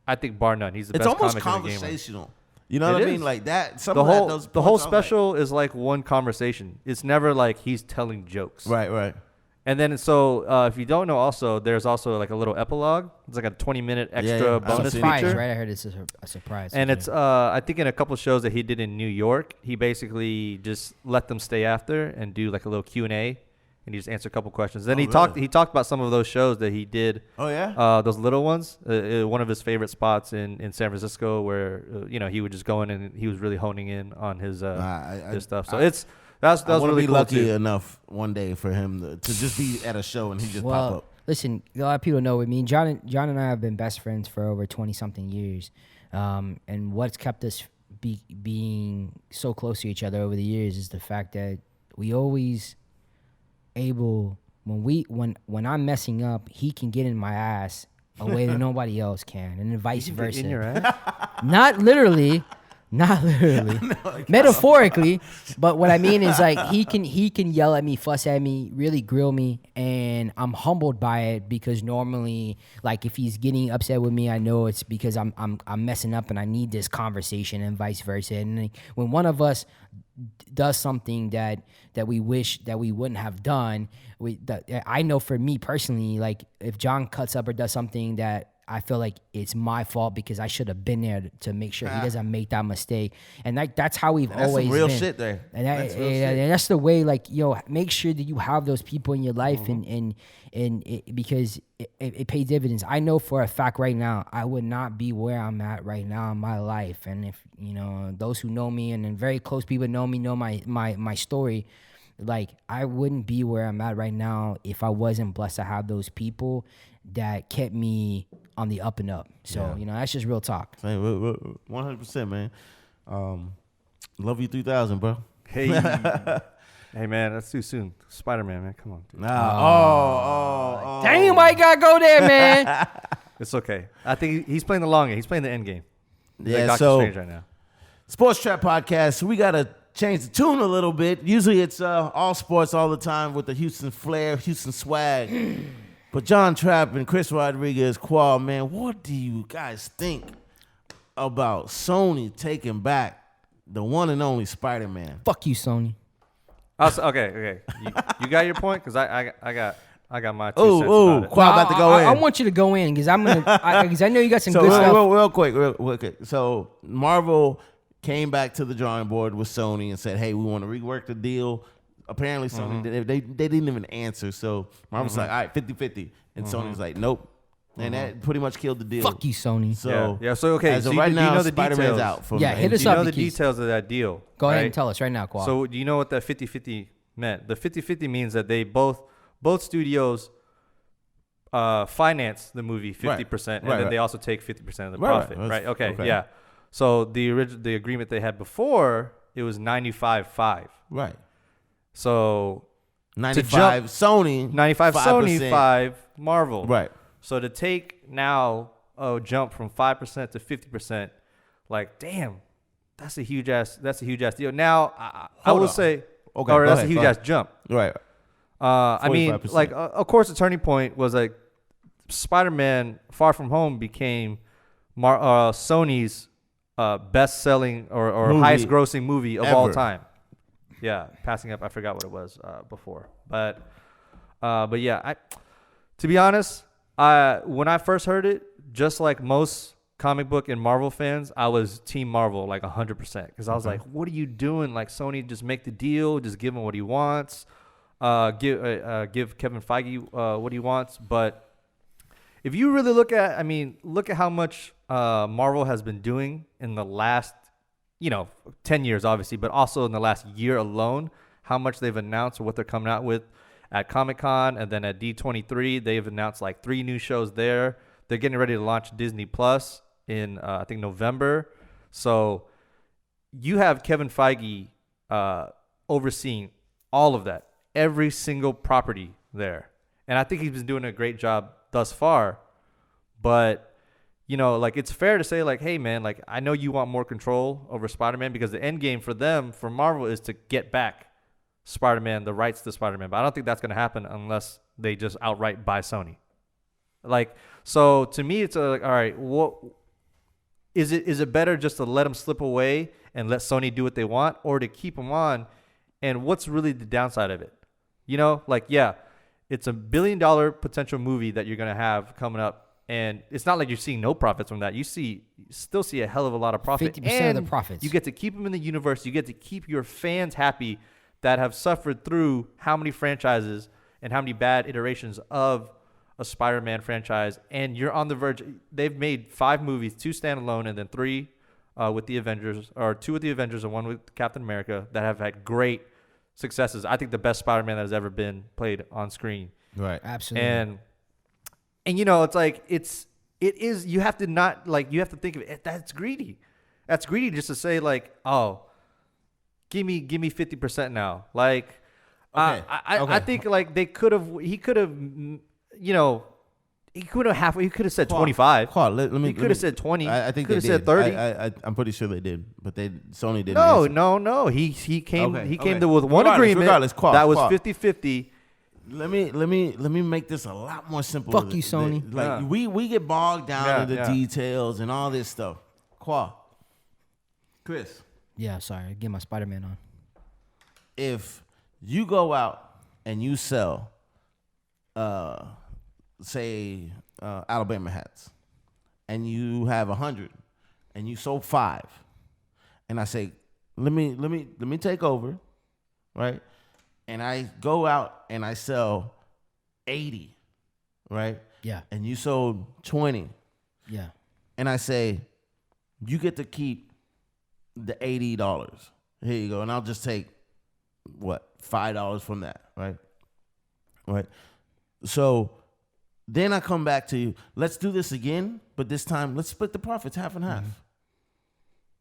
I think bar none, he's the best comic in the game. It's almost conversational. You know what I mean? Like that. The whole special is like one conversation. It's never like he's telling jokes. Right. And then if you don't know, also there's also like a little epilogue. It's like a 20-minute extra bonus feature. Right, I heard it's a surprise. And it's I think in a couple shows that he did in New York, he basically just let them stay after and do like a little Q&A. And he just answered a couple questions. Then he talked about some of those shows that he did. Oh yeah. Those little ones. One of his favorite spots in San Francisco, where he would just go in and he was really honing in on his stuff. So that was really be cool lucky too. enough one day for him to just be at a show and he just pop up. Listen, a lot of people know with me. John and I have been best friends for over 20-something years, and what's kept us being so close to each other over the years is the fact that we always able when I'm messing up, he can get in my ass a way that nobody else can, and then vice versa. In your ass? Not literally, metaphorically. But what I mean is like he can yell at me, fuss at me, really grill me, and I'm humbled by it because normally, like if he's getting upset with me, I know it's because I'm messing up and I need this conversation, and vice versa. And when one of us does something that we wish that we wouldn't have done, I know for me personally, like if John cuts up or does something that I feel like it's my fault because I should have been there to make sure he doesn't make that mistake. And that's how we've always some real been. Shit there. And that's the way, like, make sure that you have those people in your life and because it pays dividends. I know for a fact right now, I would not be where I'm at right now in my life. And if, those who know me and then very close people know me, know my story, like I wouldn't be where I'm at right now if I wasn't blessed to have those people that kept me on the up and up. So, that's just real talk. 100%, man. Love you 3000, bro. Hey. Hey, man, that's too soon. Spider-Man, man. Come on, dude. Damn, I gotta go there, man. It's okay. I think he's playing the long game. He's playing the end game. He's Yeah, like Doctor so Strange right now. Sports Trap Podcast. We gotta change the tune a little bit. Usually it's all sports all the time with the Houston flair, Houston swag. But John Trapp and Chris Rodriguez, Qual, man, what do you guys think about Sony taking back the one and only Spider-Man? Fuck you, Sony. Okay. You got your point? Because I got my 2 cents Ooh, about it. Qual about to go in. I want you to go in because I know you got some So good stuff. real quick. So Marvel came back to the drawing board with Sony and said, "Hey, we want to rework the deal." Apparently, Sony they didn't even answer. So Marvel's like, "All right, 50-50," and Sony's like, "Nope," and that pretty much killed the deal. Fuck you, Sony. So Yeah, so okay, as so of right do you now, know the Spider-Man's details? out. From Yeah, the hit us Do you up. know the Keys. details of that deal? Go ahead right? and tell us right now, Qual. So do you know what that 50-50 meant? The 50-50 means that they both studios finance the movie 50%, and then they also take 50% of the profit. Right? Okay. Yeah. So the agreement they had before, it was 95-5. Right. So 95 Sony, 95 Sony, 5%. 5 Marvel. Right. So to take now a jump from 5% to 50%, like damn, that's a huge ass deal. Now I will say, Okay, or go that's ahead, a huge go ass jump. Right. I mean, 45%. like of course, the turning point was like Spider-Man: Far From Home became Sony's best-selling or highest-grossing movie of all Ever. time. Yeah, passing up. I forgot what it was before, but yeah. To be honest, when I first heard it, just like most comic book and Marvel fans, I was Team Marvel like 100% because I was like, "What are you doing? Like Sony, just make the deal, just give him what he wants, give Kevin Feige what he wants." But if you really look at how much Marvel has been doing in the last 10 years, obviously, but also in the last year alone, how much they've announced or what they're coming out with at Comic-Con and then at D23. They've announced like 3 new shows there. They're getting ready to launch Disney Plus in, I think, November. So you have Kevin Feige overseeing all of that, every single property there. And I think he's been doing a great job thus far. But like it's fair to say like, hey man, like I know you want more control over Spider-Man because the end game for them, for Marvel, is to get back Spider-Man, the rights to Spider-Man. But I don't think that's going to happen unless they just outright buy Sony. Like, so to me, it's like, all right, what is it better just to let them slip away and let Sony do what they want, or to keep them on? And what's really the downside of it? Like, yeah, it's $1 billion potential movie that you're going to have coming up. And it's not like you're seeing no profits from that. You still see a hell of a lot of profit. 50% of the profits. You get to keep them in the universe. You get to keep your fans happy that have suffered through how many franchises and how many bad iterations of a Spider-Man franchise. And you're on the verge. They've made 5 movies, 2 standalone, and then 3 with the Avengers, or 2 with the Avengers and 1 with Captain America, that have had great successes. I think the best Spider-Man that has ever been played on screen. Right. Absolutely. And it's like it is, you have to not, like, you have to think of it, that's greedy. That's greedy just to say like, oh, give me 50% now. Like, Okay. I think like he could have said 25. Let me. He could have said 20. I think could they have said did. 30. I'm pretty sure they did, but Sony didn't. No, answer. no. He came Okay, he came okay. to with one Regardless, agreement that was Qual. 50-50. Let me make this a lot more simple. Fuck you, Sony. Like we get bogged down in the details and all this stuff. Chris, Yeah, sorry. Get my Spider-Man on. if you go out and you sell, say Alabama hats, and you have 100, and you sold 5, and I say, let me take over, right? And I go out and I sell 80, right? Yeah. And you sold 20, Yeah. and I say, you get to keep the $80. Here you go, and I'll just take $5 from that, right? Right. So then I come back to you. Let's do this again, but this time let's split the profits half and half. Mm-hmm.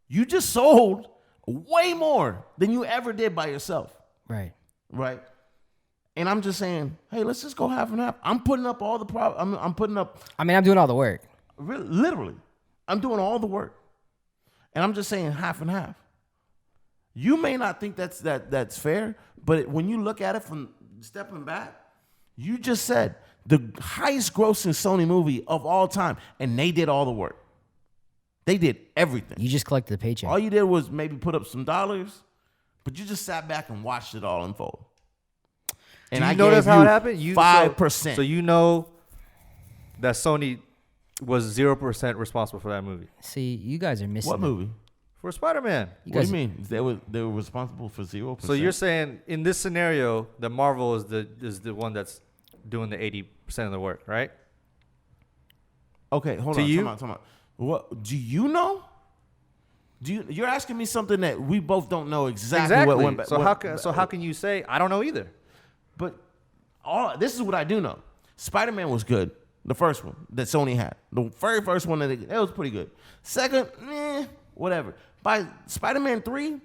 You just sold way more than you ever did by yourself, Right. right? And I'm just saying, hey, let's just go half and half. I'm putting up all the I'm putting up. I mean, I'm doing all the work. Really, literally, I'm doing all the work, and I'm just saying half and half. You may not think that's fair, but when you look at it from stepping back, you just said the highest grossing Sony movie of all time, and they did all the work. They did everything. You just collected the paycheck. All you did was maybe put up some dollars, but you just sat back and watched it all unfold. And Do you notice how it happened? 5%. So you know that Sony was 0% responsible for that movie. See, you guys are missing. What movie? For Spider-Man. What do you mean? They were responsible for 0%? So you're saying in this scenario that Marvel is the one that's doing the 80% of the work, right? Okay, hold To on. you? Time out. What do you know? You're asking me something that we both don't know exactly. What went back. So how can you say I don't know either? But this is what I do know. Spider-Man was good. The first one that Sony had. The very first one that was pretty good. Second, whatever. By Spider-Man 3,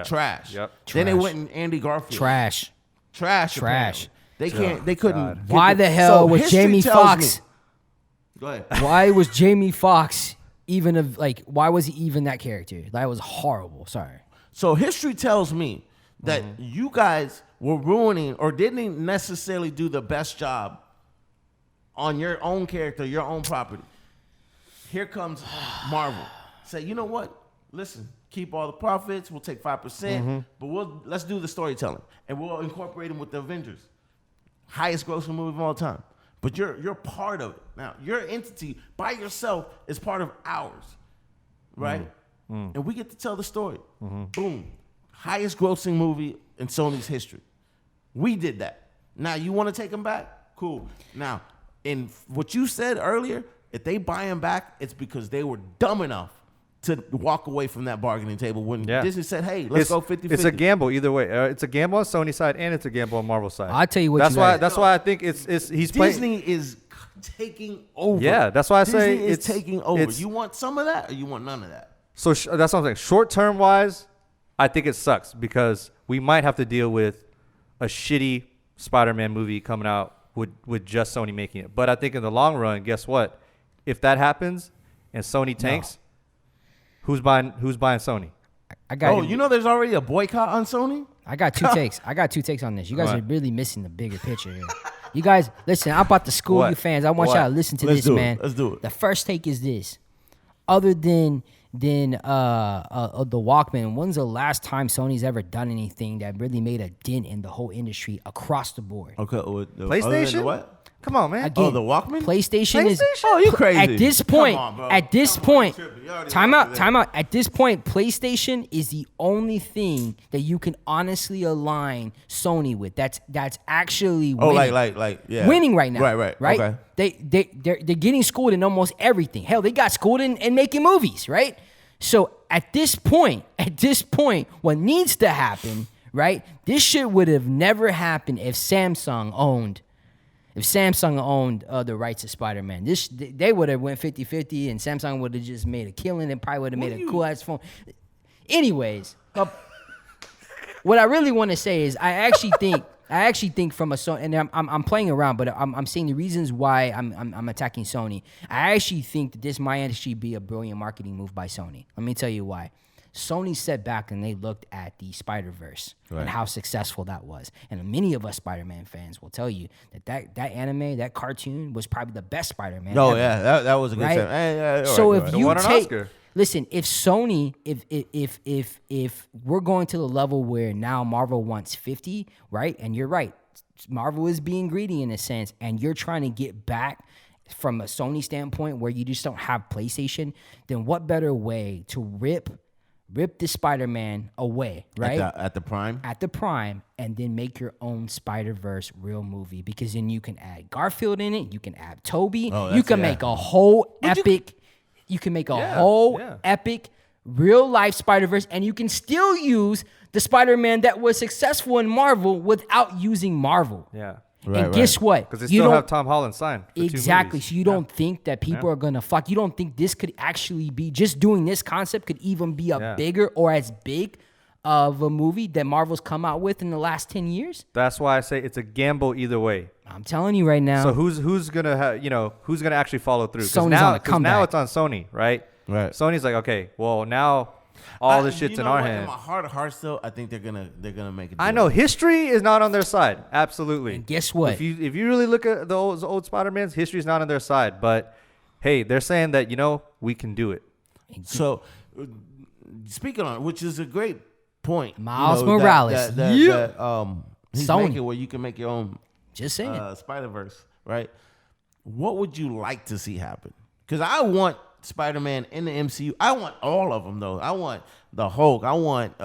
trash. Yep. Then they Trash. went and Andy Garfield. Trash. Apparently. They couldn't. get Why the hell was history Jamie tells Foxx? me- Go ahead. Why was Jamie Foxx why was he even that character? That was horrible. Sorry. So history tells me that you guys were ruining or didn't necessarily do the best job on your own character, your own property. Here comes Marvel. Say, you know what? Listen, keep all the profits. We'll take 5%, but let's do the storytelling, and we'll incorporate them with the Avengers, highest grossing movie of all time. But you're part of it now. Your entity by yourself is part of ours, right? And we get to tell the story. Boom, highest grossing movie in Sony's history. We did that. Now you want to take them back? Cool. Now, in what you said earlier, if they buy them back, it's because they were dumb enough to walk away from that bargaining table when Disney said, hey, let's go 50-50. It's a gamble either way. It's a gamble on Sony's side and it's a gamble on Marvel's side. I'll tell you what. That's why I think he's playing. Disney is taking over. Yeah, that's why I say Disney is it's taking over. it's- You want some of that or you want none of that? So that's what I'm saying. Short term wise, I think it sucks because we might have to deal with a shitty Spider-Man movie coming out with just Sony making it. But I think in the long run, guess what? If that happens and Sony tanks, who's buying Sony? I got. You know there's already a boycott on Sony? I got two takes. I got two takes on this. You guys What? are really missing the bigger picture here. You guys, listen. I'm about to school What? you fans. I want What? y'all to listen to Let's this, do it. man. Let's do it. The first take is this. Other than the Walkman, when's the last time Sony's ever done anything that really made a dent in the whole industry across the board? Okay. PlayStation? What? Come on, man. Again, the Walkman? PlayStation is. Oh, you crazy. At this point, Come on, bro. at this Come on, point, you tripping. You already time went out, through time out. At this point, PlayStation is the only thing that you can honestly align Sony with. That's actually Oh, winning. like yeah. Winning right now. Right. Okay. They're getting schooled in almost everything. Hell, they got schooled in making movies, right? So at this point, what needs to happen, right? This shit would have never happened if Samsung owned the rights to Spider-Man. They would have went 50-50 and Samsung would have just made a killing and probably would have made a cool ass phone. Anyways, what I really want to say is I actually think from a Sony, and I'm playing around, but I'm saying the reasons why I'm attacking Sony. I actually think that this might actually be a brilliant marketing move by Sony. Let me tell you why. Sony sat back and they looked at the Spider-Verse and how successful that was. And many of us Spider-Man fans will tell you that anime, that cartoon was probably the best Spider-Man Oh ever. yeah, that was a good Right? time. So if you won an take, Oscar. listen, if Sony, if we're going to the level where now Marvel wants 50, right? And you're right, Marvel is being greedy in a sense, and you're trying to get back from a Sony standpoint where you just don't have PlayStation, then what better way to rip the Spider-Man away, right? At the prime. At the prime, and then make your own Spider-Verse real movie, because then you can add Garfield in it, you can add Toby, you can make a whole epic, you can make a whole epic real life Spider-Verse, and you can still use the Spider-Man that was successful in Marvel without using Marvel. Yeah. And guess what? Because they still have Tom Holland signed. For Exactly. 2 movies. So you don't think that people are gonna flock? You don't think this could actually be just doing this concept could even be a bigger or as big of a movie that Marvel's come out with in the last 10 years? That's why I say it's a gamble either way. I'm telling you right now. So who's gonna who's gonna actually follow through? Because Sony's on the comeback. now it's on Sony, right? Right. Sony's like, okay, well now all this shit's in our In hands. my heart of hearts, though, I think they're gonna make it. I know history is not on their side. Absolutely. And guess what? If you really look at the old Spider-Mans, history is not on their side. But hey, they're saying that we can do it. So, speaking on, which is a great point, Miles Morales. He's Sony. making where you can make your own. Just saying. Spider-Verse, right? What would you like to see happen? Because I want Spider-Man in the MCU. I want all of them, though. I want the Hulk. I want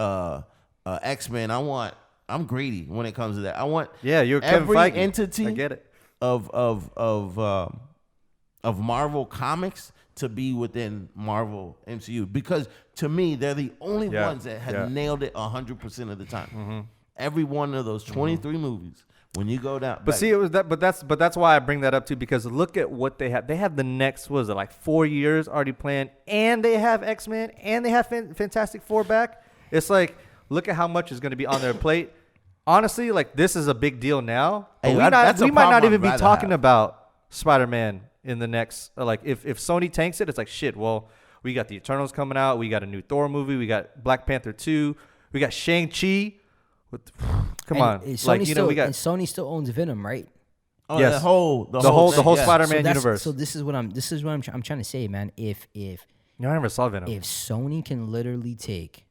X-Men. I'm greedy when it comes to that. I want you're Kevin every Feige. entity I get it. of Marvel Comics to be within Marvel MCU, because to me they're the only ones that have nailed it 100% of the time. Mm-hmm. Every one of those 23 movies. When you go down, But see, it was that. But that's why I bring that up too, because look at what they have. They have the next 4 years already planned, and they have X-Men, and they have Fantastic Four back. It's like, look at how much is going to be on their plate. Honestly, this is a big deal now. Hey, we might not even be talking about Spider-Man in the next. If Sony tanks it, it's like shit. Well, we got the Eternals coming out. We got a new Thor movie. We got Black Panther 2. We got Shang-Chi. Come on, Sony still owns Venom, right? Oh, yes. the whole Spider-Man universe. So this is what I'm trying to say, man. If I never saw Venom. If Sony can literally take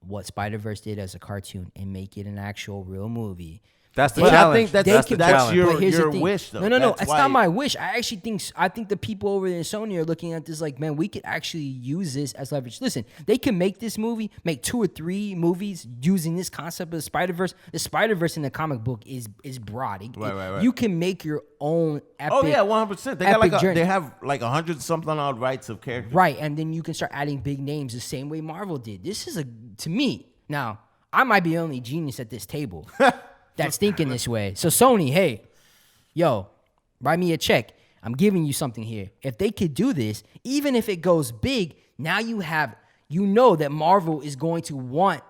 what Spider-Verse did as a cartoon and make it an actual real movie, that's the challenge. challenge. I think that's your wish, though. No. It's not my wish. I think the people over there in Sony are looking at this like, man, we could actually use this as leverage. Listen, they can make this movie, make 2 or 3 movies using this concept of the Spider-Verse. The Spider-Verse in the comic book is broad. Right. You can make your own epic. Oh yeah, 100%. They got journey. they have 100 something odd rights of characters. Right, and then you can start adding big names the same way Marvel did. This is to me, now, I might be the only genius at this table that's thinking this way. So Sony, hey, write me a check. I'm giving you something here. If they could do this, even if it goes big, now you know that Marvel is going to want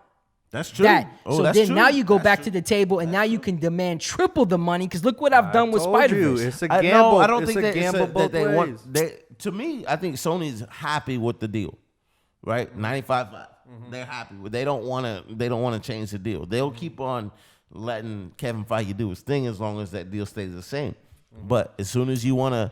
That's true. that. Oh, So that's then true. now you go That's back true. to the table, and now you can demand triple the money, because look what I've done with told you, Spider-Verse. it's a gamble. I don't it's think a gamble both they ways. want. To me, I think Sony's happy with the deal, right? 95.5. They're happy with. They don't want to change the deal. They'll keep on letting Kevin Feige do his thing as long as that deal stays the same. But as soon as you want to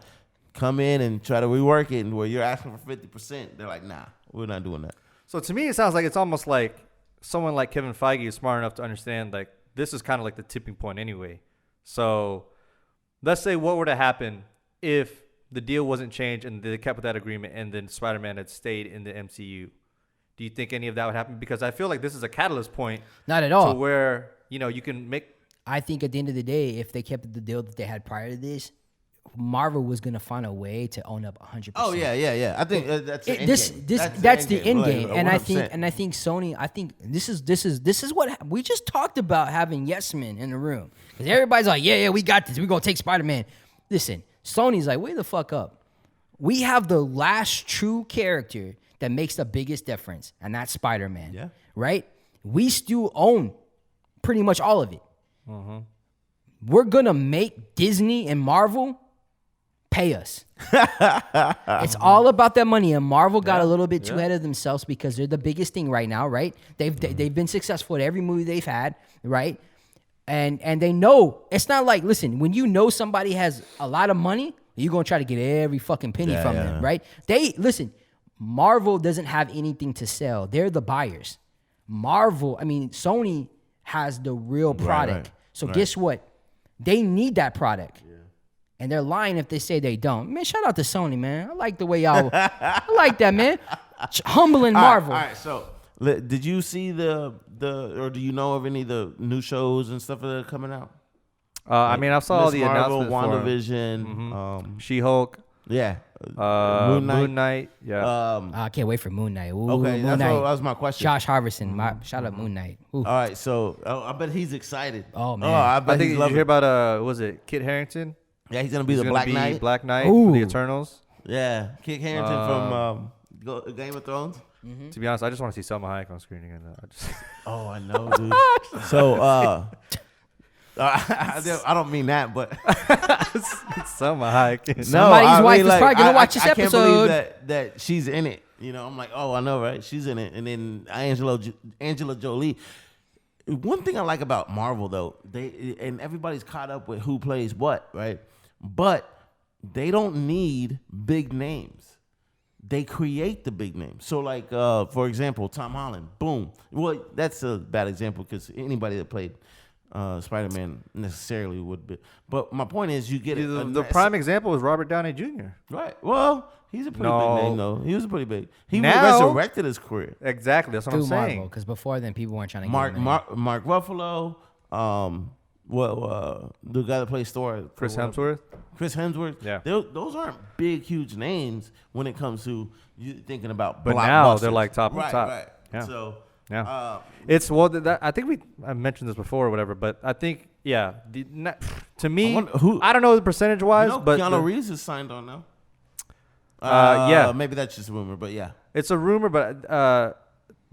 come in and try to rework it, and where you're asking for 50%, they're like, nah, we're not doing that. So to me, it sounds like it's almost like someone like Kevin Feige is smart enough to understand this is kind of like the tipping point anyway. So let's say what were to happen if the deal wasn't changed and they kept with that agreement, and then Spider-Man had stayed in the MCU. Do you think any of that would happen? Because I feel like this is a catalyst point. Not at all. To where, you can make. I think at the end of the day, if they kept the deal that they had prior to this, Marvel was going to find a way to own up 100%. Oh yeah. I think that's the end game. That's the end game, and I 100%. think Sony. I think this is what we just talked about, having yes men in the room, because everybody's like, yeah, we got this. We're gonna take Spider-Man. Listen, Sony's like, wait the fuck up. We have the last true character that makes the biggest difference, and that's Spider-Man. Yeah. Right? We still own pretty much all of it. We're gonna make Disney and Marvel pay us. It's all about that money, and Marvel got a little bit too ahead of themselves because they're the biggest thing right now, right? They've been successful at every movie they've had, right? And they know it's not like, listen, when you know somebody has a lot of money, you're gonna try to get every fucking penny from them, right? Marvel doesn't have anything to sell. They're the buyers. Sony has the real product. So guess what? They need that product. And they're lying if they say they don't. Man, shout out to Sony, man. I like the way y'all. I like that, man. Humbling Marvel. All right. So, did you see or do you know of any of the new shows and stuff that are coming out? I saw all the Marvel, announcements. WandaVision, She-Hulk. Yeah. Moon Knight. Yeah. I can't wait for Moon Knight. Ooh, Okay, Moon Knight. that was my question. Josh Harvison. Shout out Moon Knight. Ooh. All right, so I bet he's excited. Oh, man. I I bet think he's did you hear loving. about was it Kit Harington? Yeah, he's gonna be He's the gonna Black be Knight. Black Knight Ooh. for the Eternals. Yeah, Kit Harington from Game of Thrones. To be honest, I just want to see Selma Hayek on screen again. Oh, I know, dude. So, I don't mean that, but Selma Hayek. no, Somebody's wife is probably gonna watch this I can't episode. believe that she's in it. You know, I'm like, oh, I know, right? She's in it, and then Angela Jolie. One thing I like about Marvel, though, and everybody's caught up with who plays what, right? But they don't need big names. They create the big names. So, like, for example, Tom Holland, boom. Well, that's a bad example because anybody that played Spider-Man necessarily would be. But my point is, you get the prime example is Robert Downey Jr. Right. Well, he's a pretty big name, though. He was pretty big. He Now- resurrected his career. Exactly. That's what I'm Through saying. Marvel, because before then people weren't trying to Mark get him in. Mark Ruffalo, the guy that plays Thor, Chris Hemsworth. Chris Hemsworth. Yeah. Those aren't big, huge names when it comes to you thinking about. But now they're blockbusters. like top. Right, top. right. Yeah. So Yeah. It's I think I mentioned this before or whatever, but I think to me, I don't know the percentage wise, but Keanu Reeves is signed on now. Yeah, maybe that's just a rumor, but yeah, it's a rumor, but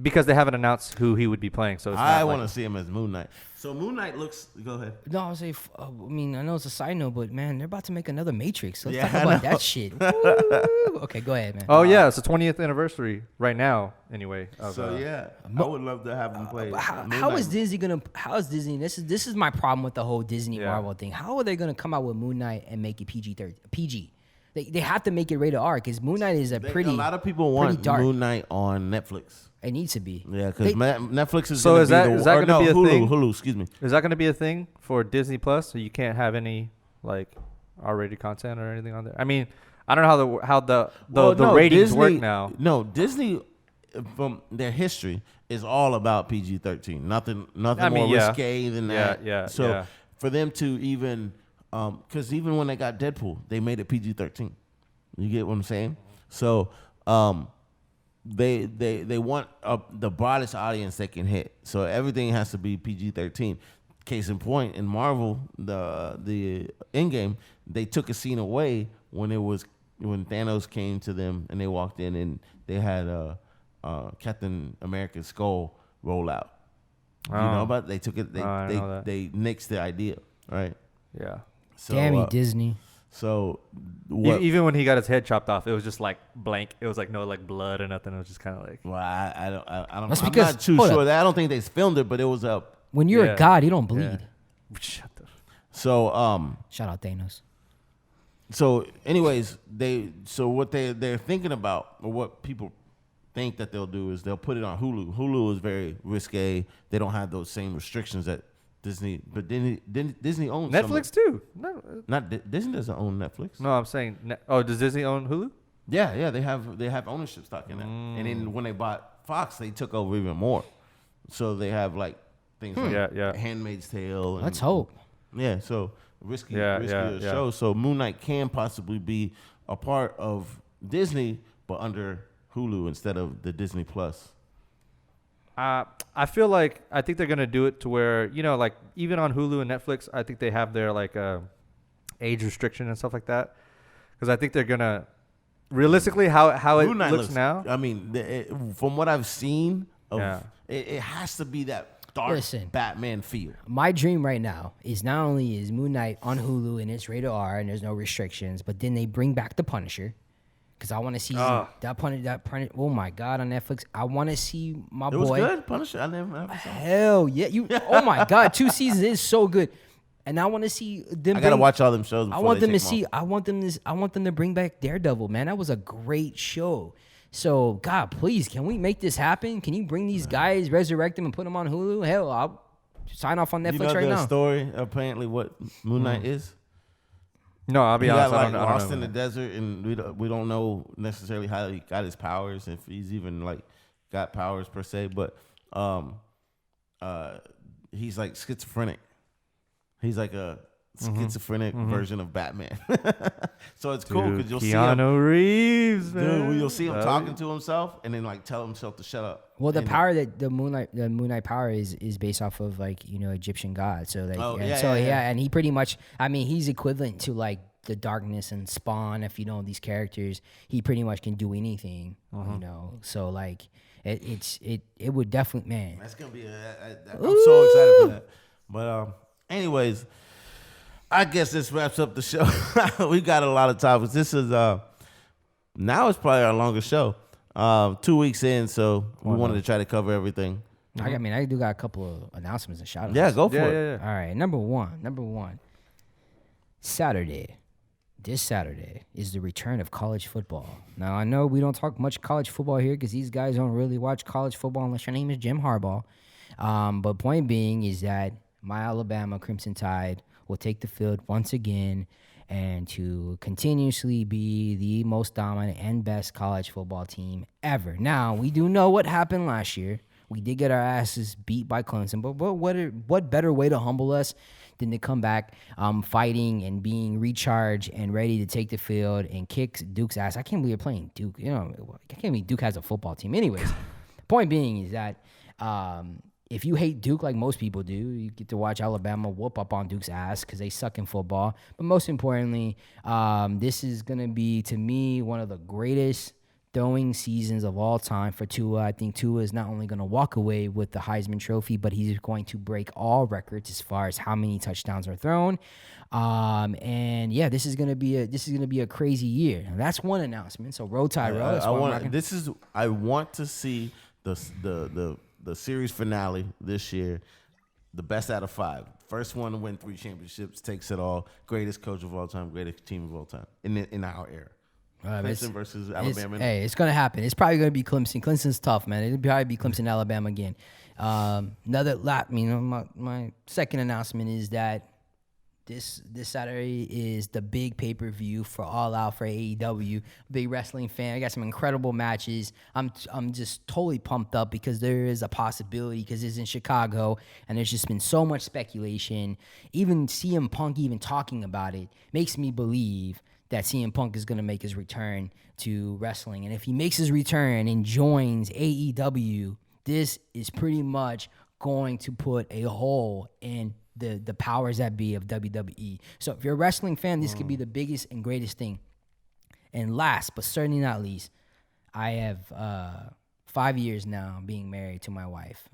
because they haven't announced who he would be playing, so it's I want to see him as Moon Knight. So Moon Knight looks. Go ahead. No, I would say, I mean, I know it's a side note, but man, they're about to make another Matrix. Let's Yeah, talk I about know. that shit. Woo. Okay, go ahead, man. Oh yeah, it's the 20th anniversary right now. Anyway, So yeah, I would love to have him play. How is Disney gonna? How is Disney? This is my problem with the whole Disney Marvel thing. How are they gonna come out with Moon Knight and make it PG? They have to make it rated R because Moon Knight is a lot of people want dark. Moon Knight on Netflix. It needs to be. Yeah, because Netflix is So gonna is be that- the, is that or gonna no, be a Hulu, thing? Hulu, excuse me. Is that going to be a thing for Disney Plus? So you can't have any like R-rated content or anything on there. I mean, I don't know how the ratings work now. No, Disney from their history is all about PG-13. Nothing more risque than that. Yeah. So for them to even, because even when they got Deadpool, they made it PG-13. You get what I'm saying? So they want the broadest audience they can hit. So everything has to be PG-13. Case in point, in Marvel, the Endgame, they took a scene away when Thanos came to them and they walked in and they had Captain America's skull roll out. You know about it? They took it. They nixed the idea, right? Yeah. So, Damn you, Disney. So even when he got his head chopped off, it was just like blank. It was like no like blood or nothing. It was just kind of like. Well, I don't. That's I'm because- not too hold sure up. that. I don't think they filmed it, but it was up. When you're a god, you don't bleed. Yeah. Shut the. So Shout out Thanos. So anyways, what they're thinking about, or what people think that they'll do, is they'll put it on Hulu. Hulu is very risque. They don't have those same restrictions that Disney, but Disney owns Netflix too. No, Disney doesn't own Netflix. no, I'm saying. Does Disney own Hulu? Yeah, they have ownership stock in that. And then when they bought Fox, they took over even more. So they have like things like Yeah. Handmaid's Tale. And, Let's hope. Yeah, so risky Yeah. show. So Moon Knight can possibly be a part of Disney, but under Hulu instead of the Disney Plus. I feel like I think they're gonna do it to where like even on Hulu and Netflix, I think they have their like age restriction and stuff like that. Because I think they're gonna realistically how it Moon Knight looks now. I mean, from what I've seen, Yeah. it has to be that dark Batman feel. My dream right now is not only is Moon Knight on Hulu and it's rated R and there's no restrictions, but then they bring back the Punisher. Because I want to see that Punisher. Oh my God, on Netflix. I want to see my boy. It was good, Punisher. I never saw it. Hell yeah. Oh my God, 2 seasons is so good. And I want to see them. I gotta watch all them shows. I want them to see. I want them to bring back Daredevil. Man, that was a great show. So God, please, can we make this happen? Can you bring these guys, resurrect them, and put them on Hulu? Hell, I'll sign off on Netflix right the now. Story apparently what Moon Knight is. No, I'll be He honest. got I like don't lost know. in the desert, and we don't know necessarily how he got his powers, if he's even like got powers per se. But he's like schizophrenic. He's like a schizophrenic version of Batman. So it's cool because you'll see him. Keanu Reeves, man. Dude, you'll see him talking to himself and then like tell himself to shut up. Well, the power that the Moon Knight power is based off of like Egyptian gods. So like, and he pretty much, I mean, he's equivalent to like the darkness and Spawn, if you know these characters, he pretty much can do anything. You know, so like it would definitely, man. That's gonna be I'm so excited for that. But anyways, I guess this wraps up the show. We got a lot of topics. This is now it's probably our longest show. 2 weeks in, so we wanted to try to cover everything. I do got a couple of announcements and shout outs. Yeah, go for it. Yeah. All right, number one. This Saturday is the return of college football. Now, I know we don't talk much college football here because these guys don't really watch college football unless your name is Jim Harbaugh. But point being is that my Alabama Crimson Tide will take the field once again and to continuously be the most dominant and best college football team ever. Now, we do know what happened last year. We did get our asses beat by Clemson, but what better way to humble us than to come back fighting and being recharged and ready to take the field and kick Duke's ass. I can't believe we're playing Duke. You know, I can't believe Duke has a football team. Anyways, point being is that if you hate Duke like most people do, you get to watch Alabama whoop up on Duke's ass because they suck in football. But most importantly, this is going to be, to me, one of the greatest throwing seasons of all time for Tua. I think Tua is not only going to walk away with the Heisman Trophy, but he's going to break all records as far as how many touchdowns are thrown. And yeah, this is going to be a crazy year. Now, that's one announcement. So Roll Tide Roll. I want to see the series finale this year, the best out of 5. First one to win 3 championships takes it all. Greatest coach of all time, greatest team of all time in our era. Clemson versus Alabama. It's going to happen. It's probably going to be Clemson. Clemson's tough, man. It'll probably be Clemson, Alabama again. My second announcement is that this Saturday is the big pay-per-view for All Out for AEW. Big wrestling fan. I got some incredible matches. I'm just totally pumped up because there is a possibility because it's in Chicago and there's just been so much speculation. Even CM Punk even talking about it makes me believe that CM Punk is going to make his return to wrestling. And if he makes his return and joins AEW, this is pretty much going to put a hole in the powers that be of WWE. So if you're a wrestling fan, this could be the biggest and greatest thing. And last, but certainly not least, I have 5 years now being married to my wife.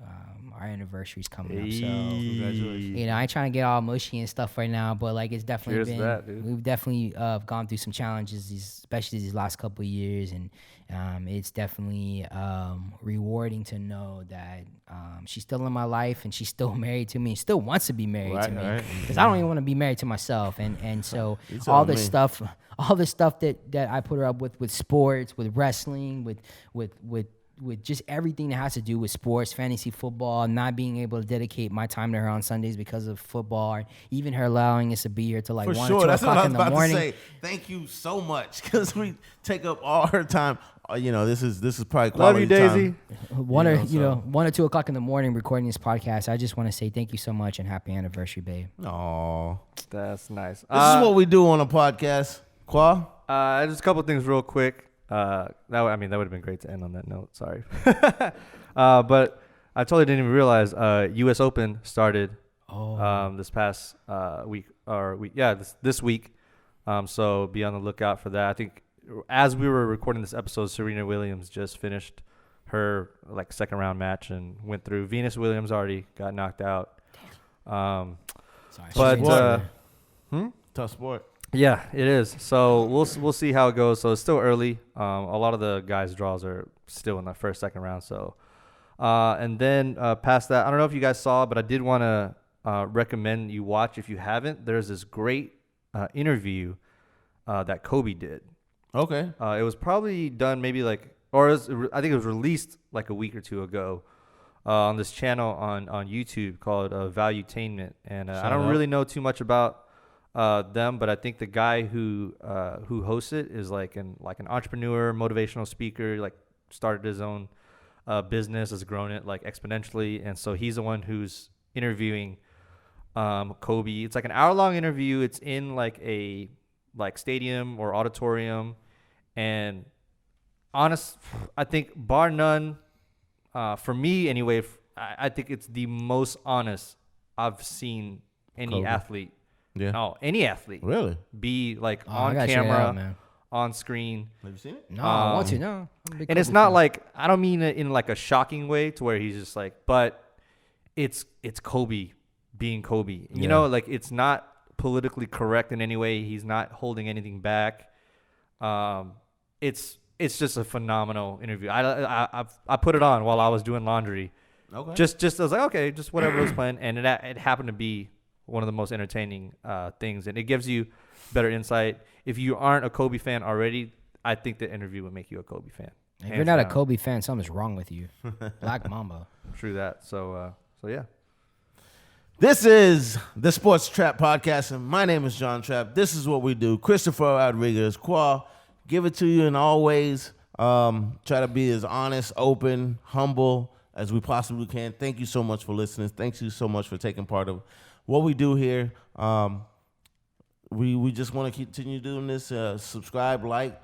Our anniversary's coming up, so Congratulations. I ain't trying to get all mushy and stuff right now, but like it's definitely Cheers to that, dude. we've definitely gone through some challenges, especially these last couple of years, and it's definitely rewarding to know that she's still in my life and she's still married to me, still wants to be married to me because I don't even want to be married to myself, and so all this stuff that I put her up with sports, with wrestling, with just everything that has to do with sports, fantasy football, not being able to dedicate my time to her on Sundays because of football, or even her allowing us to be here till like 1 or 2 o'clock in the morning. To say. Thank you so much because we take up all her time. This is probably quality Love you, Daisy. time. 1 or 2 o'clock in the morning recording this podcast. I just want to say thank you so much and happy anniversary, babe. Aw. That's nice. This is what we do on a podcast. Qua? Just a couple things real quick. That would have been great to end on that note. Sorry. But I totally didn't even realize U.S. Open started this past week. This week. So be on the lookout for that. I think as we were recording this episode, Serena Williams just finished her second round match and went through. Venus Williams already got knocked out. Sorry. But Tough sport. yeah, it is. So we'll see how it goes. So it's still early. A lot of the guys' draws are still in the first, second round. So, and then past that, I don't know if you guys saw, but I did want to recommend you watch if you haven't. There's this great interview that Kobe did. Okay. It was probably done maybe I think it was released like a week or two ago on this channel on YouTube called Valuetainment, and I don't really know too much about them, but I think the guy who hosts it is like an entrepreneur, motivational speaker, started his own business, has grown it exponentially, and so he's the one who's interviewing Kobe. It's like an hour-long interview. It's in a stadium or auditorium, and I think bar none, for me anyway, I think it's the most honest I've seen any Kobe. athlete Yeah. No, any athlete. Really? Be like Oh, I on gotta check it camera, out, man. on screen. Have you seen it? No, I want to. No, I'm a big And it's Kobe not fan. like, I don't mean it in like a shocking way to where he's just like, but it's Kobe being Kobe. You know, like it's not politically correct in any way. He's not holding anything back. It's just a phenomenal interview. I put it on while I was doing laundry. Okay. Just I was like, okay, just whatever was playing, and it happened to be one of the most entertaining things, and it gives you better insight. If you aren't a Kobe fan already, I think the interview would make you a Kobe fan. If you're not a Kobe fan, something's wrong with you. Black Mamba. True that. So yeah. This is the Sports Trap Podcast, and my name is John Trapp. This is what we do. Christopher Rodriguez, Qua, give it to you in all ways. Try to be as honest, open, humble as we possibly can. Thank you so much for listening. Thank you so much for taking part of what we do here. We just want to continue doing this. Subscribe, like,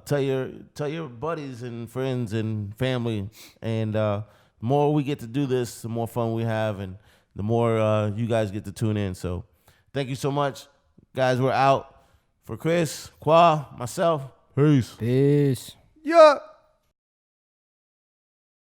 tell your buddies and friends and family. And the more we get to do this, the more fun we have, and the more you guys get to tune in. So thank you so much. Guys, we're out. For Chris, Qua, myself, peace. Peace. Yeah.